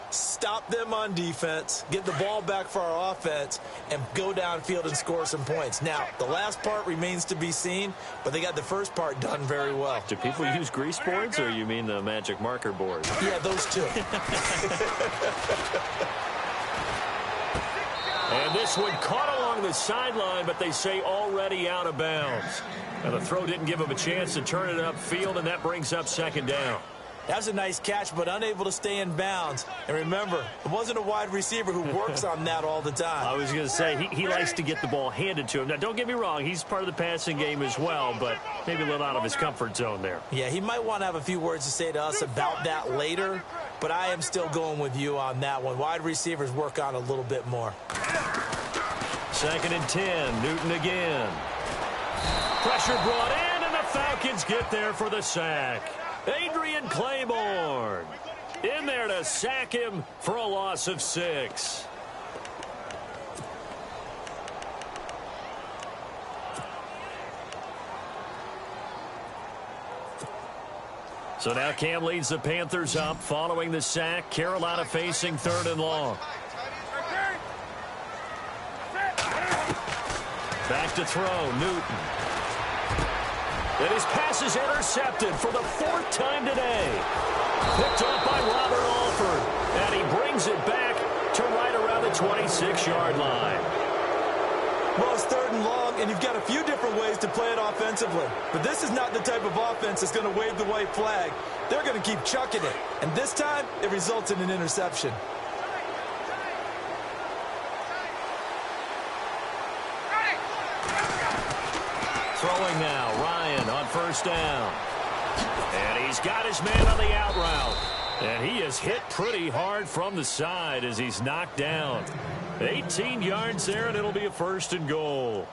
C: Stop them on defense, get the ball back for our offense, and go downfield and score some points. Now, the last part remains to be seen, but they got the first part done very well.
B: Do people use grease boards, or you mean the magic marker board?
C: Yeah, those two.
B: And this one caught along the sideline, but they say already out of bounds. And the throw didn't give him a chance to turn it upfield, and that brings up second down.
C: That's a nice catch, but unable to stay in bounds. And remember, it wasn't a wide receiver who works on that all the time.
B: I was going to say, he likes to get the ball handed to him. Now, don't get me wrong, he's part of the passing game as well, but maybe a little out of his comfort zone there.
C: Yeah, he might want to have a few words to say to us about that later, but I am still going with you on that one. Wide receivers work on a little bit more.
B: 2nd and 10, Newton again. Pressure brought in, and the Falcons get there for the sack. Adrian Claiborne in there to sack him for a loss of 6. So now Cam leads the Panthers up following the sack. Carolina facing 3rd and long. Back to throw, Newton. And his pass is intercepted for the 4th time today. Picked up by Robert Alford. And he brings it back to right around the 26-yard line.
C: Well, it's 3rd and long, and you've got a few different ways to play it offensively. But this is not the type of offense that's going to wave the white flag. They're going to keep chucking it. And this time, it results in an interception.
B: Throwing now, Ryan on 1st down. And he's got his man on the out route. And he is hit pretty hard from the side as he's knocked down. 18 yards there, and it'll be a 1st and goal.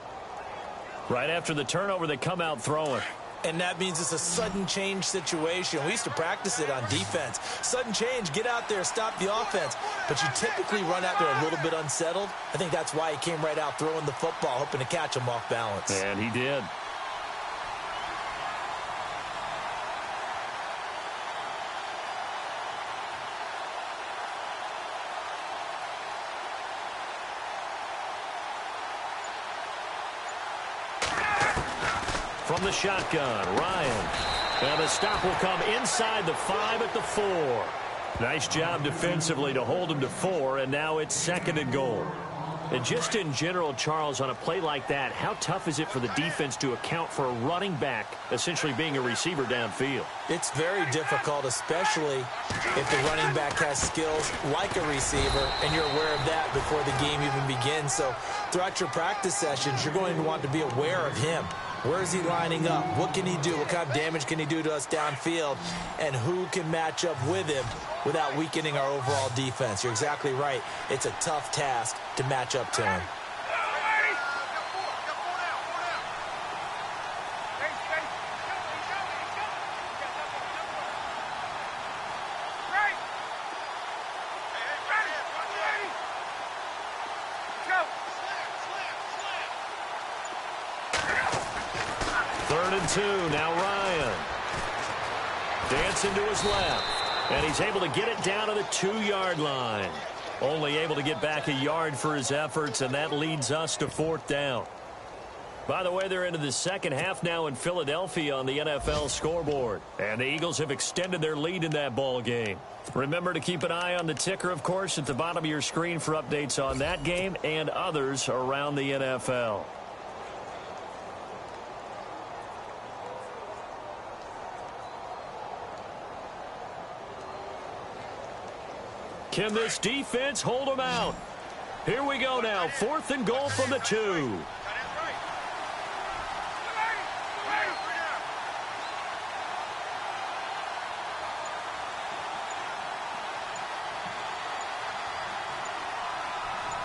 B: Right after the turnover, they come out throwing.
C: And that means it's a sudden change situation. We used to practice it on defense. Sudden change, get out there, stop the offense. But you typically run out there a little bit unsettled. I think that's why he came right out throwing the football, hoping to catch him off balance.
B: And he did. From the shotgun, Ryan. And the stop will come inside the 5 at the 4. Nice job defensively to hold him to 4, and now it's 2nd and goal. And just in general, Charles, on a play like that, how tough is it for the defense to account for a running back essentially being a receiver downfield?
C: It's very difficult, especially if the running back has skills like a receiver, and you're aware of that before the game even begins. So throughout your practice sessions, you're going to want to be aware of him. Where is he lining up? What can he do? What kind of damage can he do to us downfield? And who can match up with him without weakening our overall defense? You're exactly right. It's a tough task to match up to him.
B: Now Ryan. Dancing to his left. And he's able to get it down to the 2-yard line. Only able to get back a yard for his efforts, and that leads us to 4th down. By the way, they're into the second half now in Philadelphia on the NFL scoreboard. And the Eagles have extended their lead in that ball game. Remember to keep an eye on the ticker, of course, at the bottom of your screen for updates on that game and others around the NFL. Can this defense hold them out? Here we go now. 4th and goal from the 2.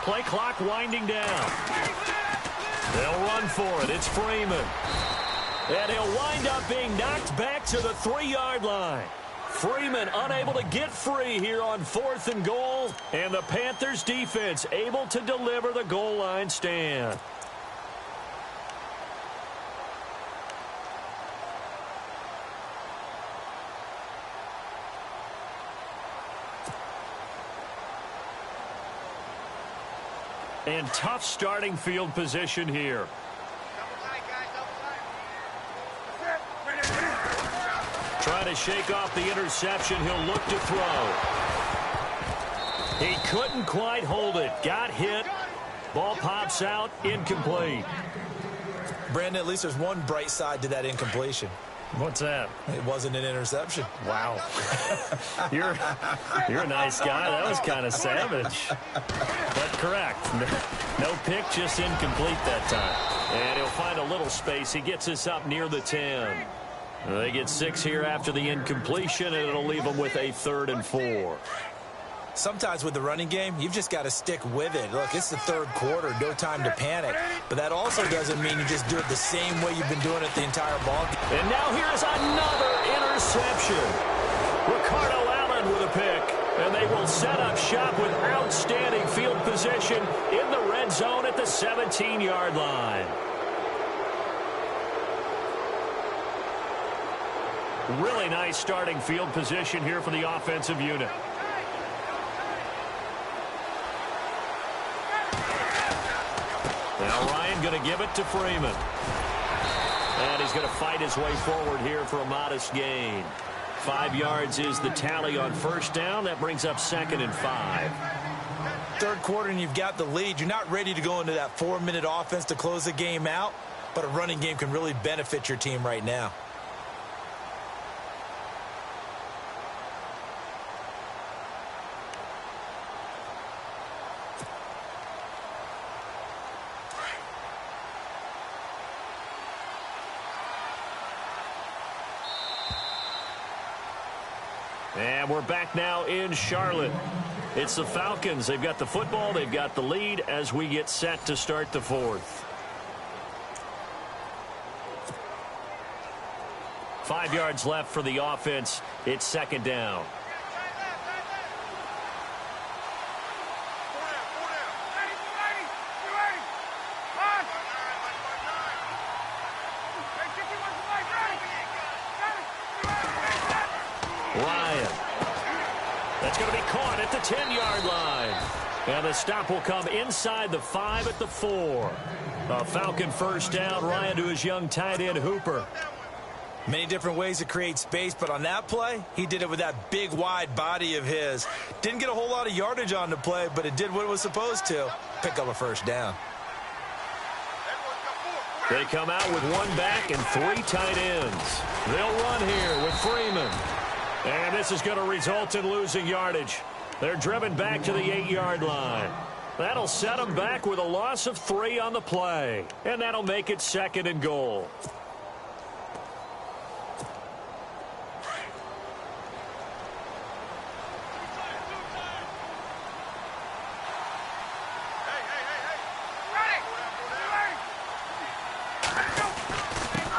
B: Play clock winding down. They'll run for it. It's Freeman. And he'll wind up being knocked back to the 3-yard line. Freeman unable to get free here on 4th and goal, and the Panthers defense able to deliver the goal line stand. And tough starting field position here. Trying to shake off the interception. He'll look to throw. He couldn't quite hold it. Got hit. Ball pops out. Incomplete.
C: Brandon, at least there's one bright side to that incompletion.
B: What's that?
C: It wasn't an interception.
B: Wow. You're a nice guy. That was kind of savage. But correct. No pick, just incomplete that time. And he'll find a little space. He gets us up near the 10. They get 6 here after the incompletion, and it'll leave them with a 3rd and 4.
C: Sometimes with the running game, you've just got to stick with it. Look, it's the 3rd quarter, no time to panic. But that also doesn't mean you just do it the same way you've been doing it the entire ball game.
B: And now here's another interception. Ricardo Allen with a pick. And they will set up shop with outstanding field position in the red zone at the 17-yard line. Really nice starting field position here for the offensive unit. Now Ryan going to give it to Freeman. And he's going to fight his way forward here for a modest gain. 5 yards is the tally on 1st down. That brings up 2nd and 5.
C: 3rd quarter and you've got the lead. You're not ready to go into that 4-minute offense to close the game out, but a running game can really benefit your team right now.
B: And we're back now in Charlotte. It's the Falcons. They've got the football. They've got the lead as we get set to start the 4th. 5 yards left for the offense. It's 2nd down. Ryan. That's going to be caught at the 10-yard line. And the stop will come inside the 5 at the 4. A Falcon 1st down. Ryan to his young tight end, Hooper.
C: Many different ways to create space, but on that play, he did it with that big, wide body of his. Didn't get a whole lot of yardage on the play, but it did what it was supposed to. Pick up a first down.
B: They come out with one back and 3 tight ends. They'll run here with Freeman. And this is going to result in losing yardage. They're driven back to the 8-yard line. That'll set them back with a loss of 3 on the play. And that'll make it 2nd and goal.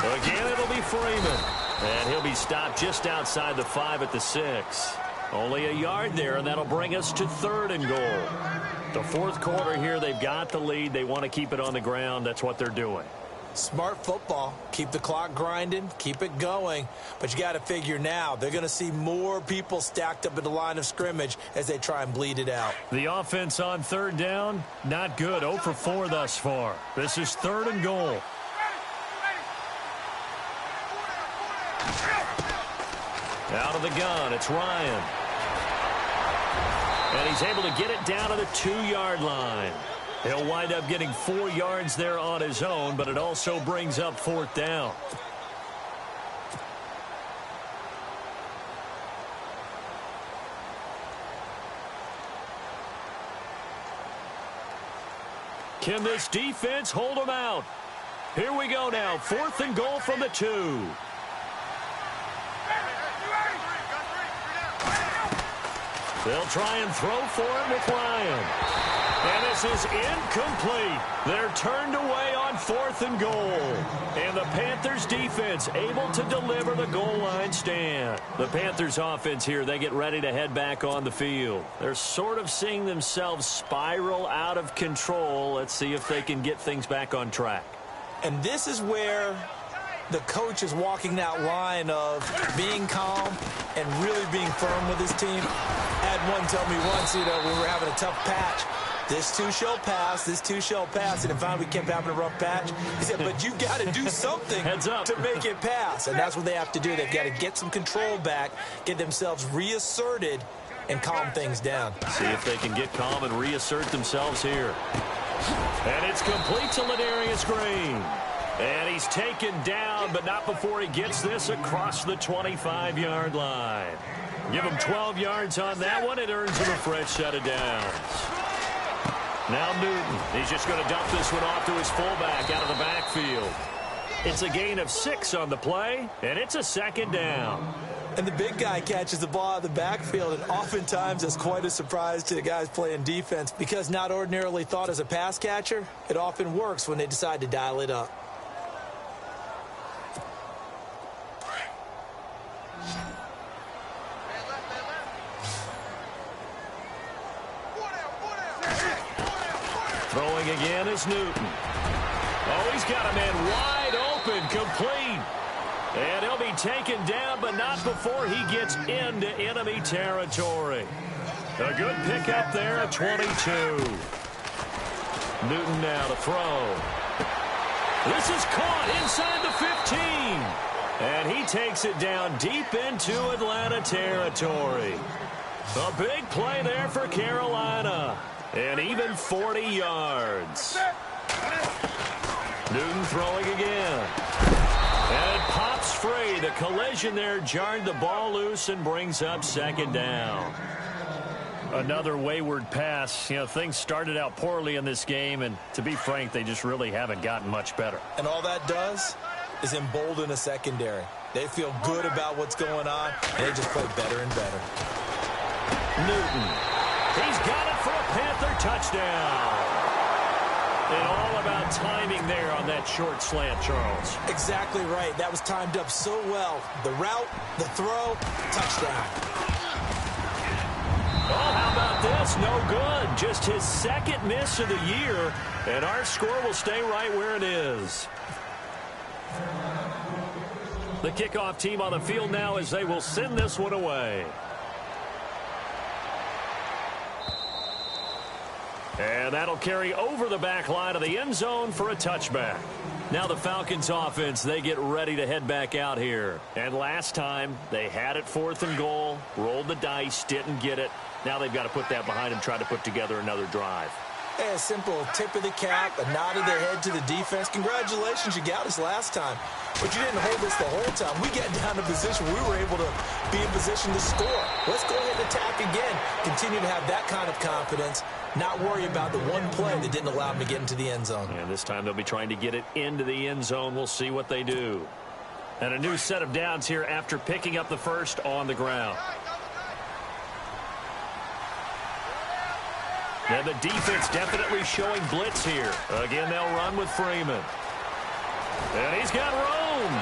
B: Again, it'll be Freeman. And he'll be stopped just outside the 5 at the 6. Only a yard there, and that'll bring us to 3rd and goal. The 4th quarter here, they've got the lead. They want to keep it on the ground. That's what they're doing.
C: Smart football. Keep the clock grinding. Keep it going. But you got to figure now, they're going to see more people stacked up at the line of scrimmage as they try and bleed it out.
B: The offense on 3rd down, not good. 0 for 4 thus far. This is 3rd and goal. Out of the gun, it's Ryan. And he's able to get it down to the 2-yard line. He'll wind up getting 4 yards there on his own, but it also brings up 4th down. Can this defense hold them out? Here we go now, 4th and goal from the 2. They'll try and throw for it with Ryan. And this is incomplete. They're turned away on 4th and goal. And the Panthers defense able to deliver the goal line stand. The Panthers offense here, they get ready to head back on the field. They're sort of seeing themselves spiral out of control. Let's see if they can get things back on track.
C: And this is where the coach is walking that line of being calm and really being firm with his team. I had one tell me once, when we were having a tough patch, this too shall pass, this too shall pass. And finally we kept having a rough patch. He said, but you got to do something to make it pass. And that's what they have to do. They've got to get some control back, get themselves reasserted, and calm things down.
B: See if they can get calm and reassert themselves here. And it's complete to Ladarius Green. And he's taken down, but not before he gets this across the 25-yard line. Give him 12 yards on that one. It earns him a fresh set of downs. Now Newton. He's just going to dump this one off to his fullback out of the backfield. It's a gain of 6 on the play, and it's a 2nd down.
C: And the big guy catches the ball out of the backfield, and oftentimes it's quite a surprise to the guys playing defense because not ordinarily thought as a pass catcher, it often works when they decide to dial it up.
B: Throwing again is Newton. Oh, he's got a man wide open, complete. And he'll be taken down, but not before he gets into enemy territory. A good pickup there at 22. Newton now to throw. This is caught inside the 15. And he takes it down deep into Atlanta territory. A big play there for Carolina. And even 40 yards. Newton throwing again. And it pops free. The collision there jarred the ball loose and brings up 2nd down. Another wayward pass. Things started out poorly in this game, and to be frank, they just really haven't gotten much better.
C: And all that does is embolden a secondary. They feel good about what's going on, and they just play better and better.
B: Newton. He's got it for a Panther touchdown. And all about timing there on that short slant, Charles.
C: Exactly right. That was timed up so well. The route, the throw, touchdown.
B: Oh, how about this? No good. Just his 2nd miss of the year. And our score will stay right where it is. The kickoff team on the field now as they will send this one away. And that'll carry over the back line of the end zone for a touchback. Now the Falcons offense, they get ready to head back out here. And last time, they had it 4th and goal, rolled the dice, didn't get it. Now they've got to put that behind them, try to put together another drive.
C: Hey, a simple tip of the cap, a nod of the head to the defense. Congratulations, you got us last time. But you didn't hold us the whole time. We got down to position. We were able to be in position to score. Let's go ahead and attack again. Continue to have that kind of confidence. Not worry about the one play that didn't allow them to get into the end zone.
B: And this time they'll be trying to get it into the end zone. We'll see what they do. And a new set of downs here after picking up the first on the ground. And the defense definitely showing blitz here. Again, they'll run with Freeman. And he's got room.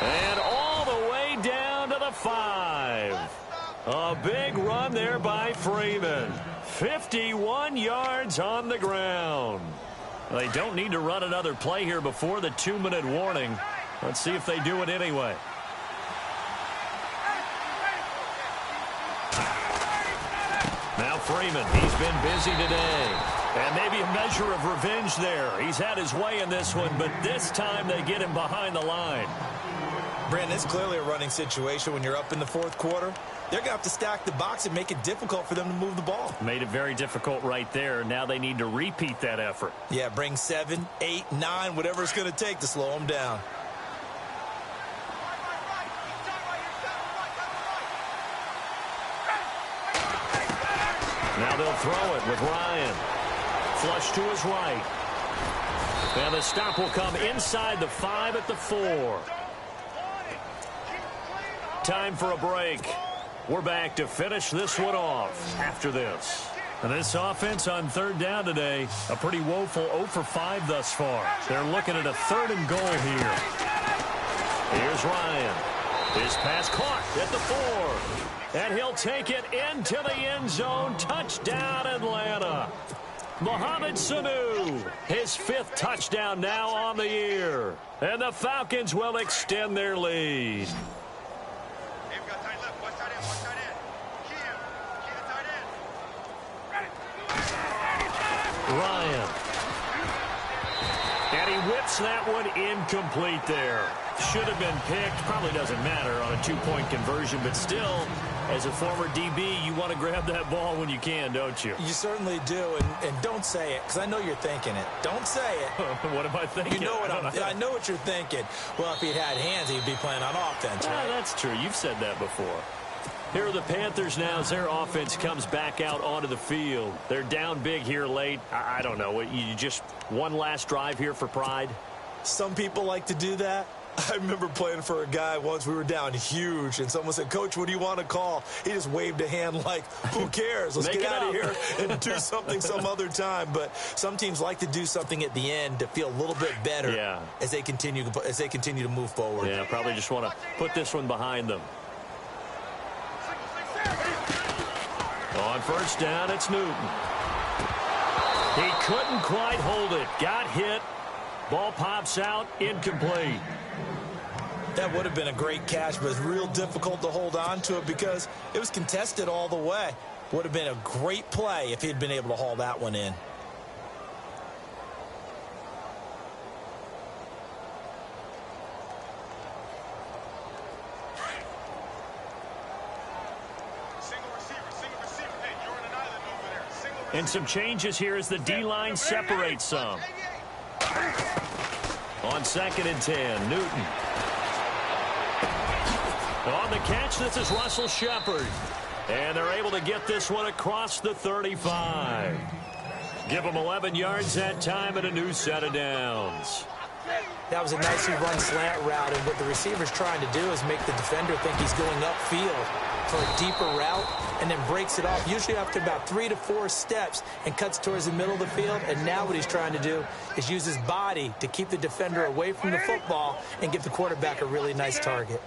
B: And all the way down to the 5. A big run there by Freeman. 51 yards on the ground. They don't need to run another play here before the 2-minute warning. Let's see if they do it anyway. Now Freeman, he's been busy today. And maybe a measure of revenge there. He's had his way in this one, but this time they get him behind the line.
C: Brandon, it's clearly a running situation when you're up in the 4th quarter. They're going to have to stack the box and make it difficult for them to move the ball.
B: Made it very difficult right there. Now they need to repeat that effort.
C: Yeah, bring 7, 8, 9, whatever it's going to take to slow them down.
B: Now they'll throw it with Ryan. Flush to his right. And the stop will come inside the 5 at the 4. Time for a break. We're back to finish this one off after this. And this offense on 3rd down today, a pretty woeful 0 for 5 thus far. They're looking at a 3rd and goal here. Here's Ryan. His pass caught at the 4. And he'll take it into the end zone. Touchdown, Atlanta. Mohamed Sanu, his 5th touchdown now on the year. And the Falcons will extend their lead. Ryan. And he whips that one incomplete there. Should have been picked. Probably doesn't matter on a 2-point conversion, but still, as a former DB, you want to grab that ball when you can, don't you?
C: You certainly do, and don't say it, because I know you're thinking it. Don't say it.
B: What am I thinking?
C: You know what I know what you're thinking. Well, if he'd had hands, he'd be playing on offense, right?
B: That's true. You've said that before. Here are the Panthers now as their offense comes back out onto the field. They're down big here late. I don't know. You just one last drive here for pride?
C: Some people like to do that. I remember playing for a guy once. We were down huge, and someone said, "Coach, what do you want to call?" He just waved a hand like, who cares? Let's get out of here and do something some other time. But some teams like to do something at the end to feel a little bit better as they continue to move forward.
B: Yeah, probably just want to put this one behind them. On 1st down, it's Newton. He couldn't quite hold it. Got hit. Ball pops out. Incomplete.
C: That would have been a great catch, but it's real difficult to hold on to it because it was contested all the way. Would have been a great play if he'd been able to haul that one in.
B: And some changes here as the D-line separates some. On 2nd and 10, Newton. On the catch, this is Russell Shepard. And they're able to get this one across the 35. Give them 11 yards that time and a new set of downs.
C: That was a nicely run slant route, and what the receiver's trying to do is make the defender think he's going upfield for a deeper route, and then breaks it off, usually after about 3 to 4 steps, and cuts towards the middle of the field. And now what he's trying to do is use his body to keep the defender away from the football and give the quarterback a really nice target.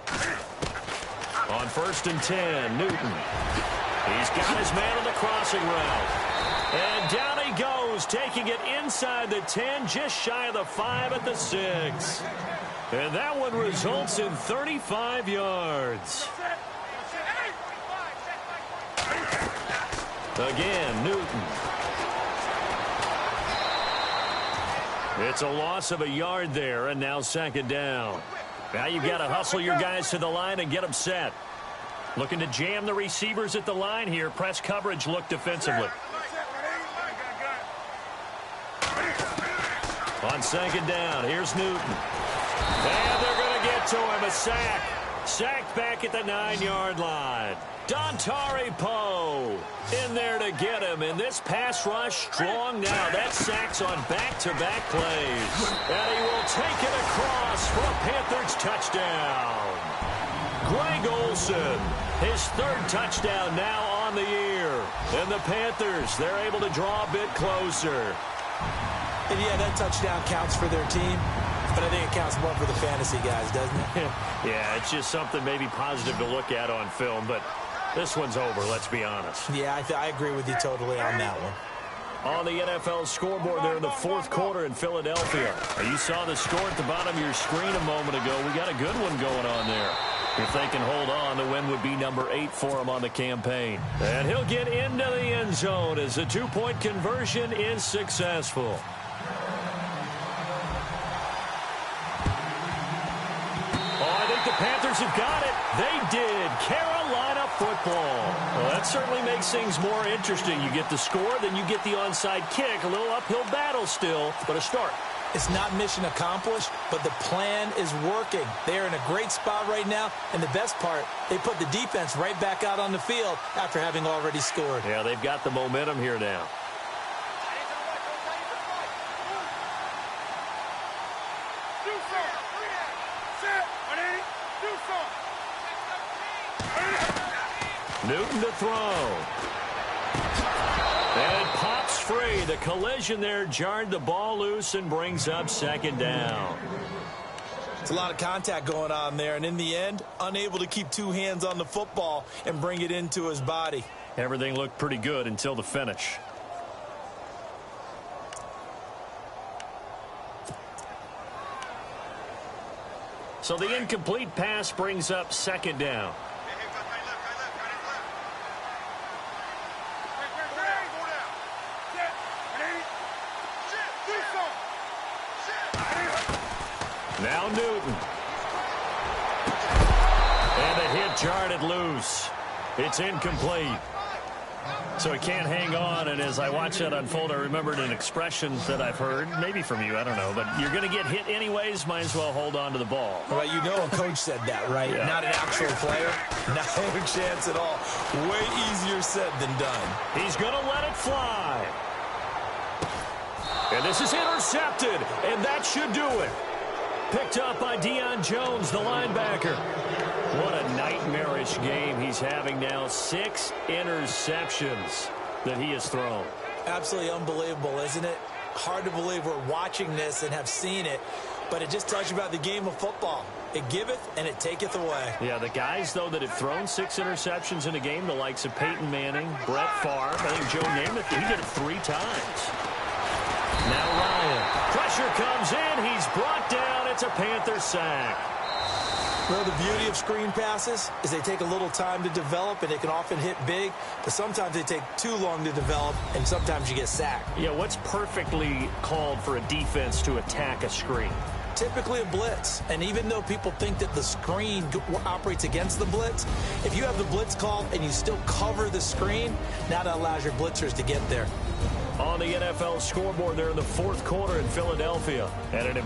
B: On 1st and 10, Newton. He's got his man on the crossing route. And down he goes, taking it inside the 10, just shy of the 5 at the 6. And that one results in 35 yards. Again, Newton. It's a loss of a yard there, and now second down. Now you've got to hustle your guys to the line and get them set. Looking to jam the receivers at the line here. Press coverage look defensively. On second down, here's Newton. And they're going to get to him. A sack. Sacked back at the 9-yard line. Dontari Poe in there to get him. And this pass rush strong now. That sack's on back-to-back plays. And he will take it across for a Panthers touchdown. Greg Olsen, his third touchdown now on the year. And the Panthers, they're able to draw a bit closer.
C: And yeah, that touchdown counts for their team, but I think it counts more for the fantasy guys, doesn't it?
B: Yeah, it's just something maybe positive to look at on film, but this one's over, let's be honest.
C: Yeah, I agree with you totally on that one.
B: On the NFL scoreboard there in the fourth quarter in Philadelphia. You saw the score at the bottom of your screen a moment ago. We got a good one going on there. If they can hold on, the win would be number 8 for him on the campaign. And he'll get into the end zone as the two-point conversion is successful. The Panthers have got it. They did. Carolina football. Well, that certainly makes things more interesting. You get the score, then you get the onside kick. A little uphill battle still, but a start.
C: It's not mission accomplished, but the plan is working. They're in a great spot right now, and the best part, they put the defense right back out on the field after having already scored.
B: Yeah, they've got the momentum here now. Newton to throw. And it pops free. The collision there jarred the ball loose and brings up second down.
C: It's a lot of contact going on there, and in the end, unable to keep two hands on the football and bring it into his body.
B: Everything looked pretty good until the finish. So the incomplete pass brings up second down. Now Newton. And the hit jarred it loose. It's incomplete. So he can't hang on, and as I watch that unfold, I remembered an expression that I've heard, maybe from you, I don't know, but you're going to get hit anyways, might as well hold on to the ball.
C: Well, you know a coach said that, right? Yeah. Not an actual player. Not a chance at all. Way easier said than done.
B: He's going to let it fly. And this is intercepted, and that should do it. Picked up by Deion Jones, the linebacker. What a nightmarish game he's having now. 6 interceptions that he has thrown.
C: Absolutely unbelievable, isn't it? Hard to believe we're watching this and have seen it, but it just tells you about the game of football. It giveth and it taketh away.
B: Yeah, the guys, though, that have thrown 6 interceptions in a game, the likes of Peyton Manning, Brett Favre, I think Joe Namath, he did it 3 times. Now Ryan. Pressure comes in. He's brought down. It's a Panther sack.
C: Well, the beauty of screen passes is they take a little time to develop, and they can often hit big, but sometimes they take too long to develop, and sometimes you get sacked.
B: Yeah, what's perfectly called for a defense to attack a screen?
C: Typically a blitz, and even though people think that the screen operates against the blitz, if you have the blitz called and you still cover the screen, now that allows your blitzers to get there.
B: On the NFL scoreboard there in the fourth quarter in Philadelphia. And an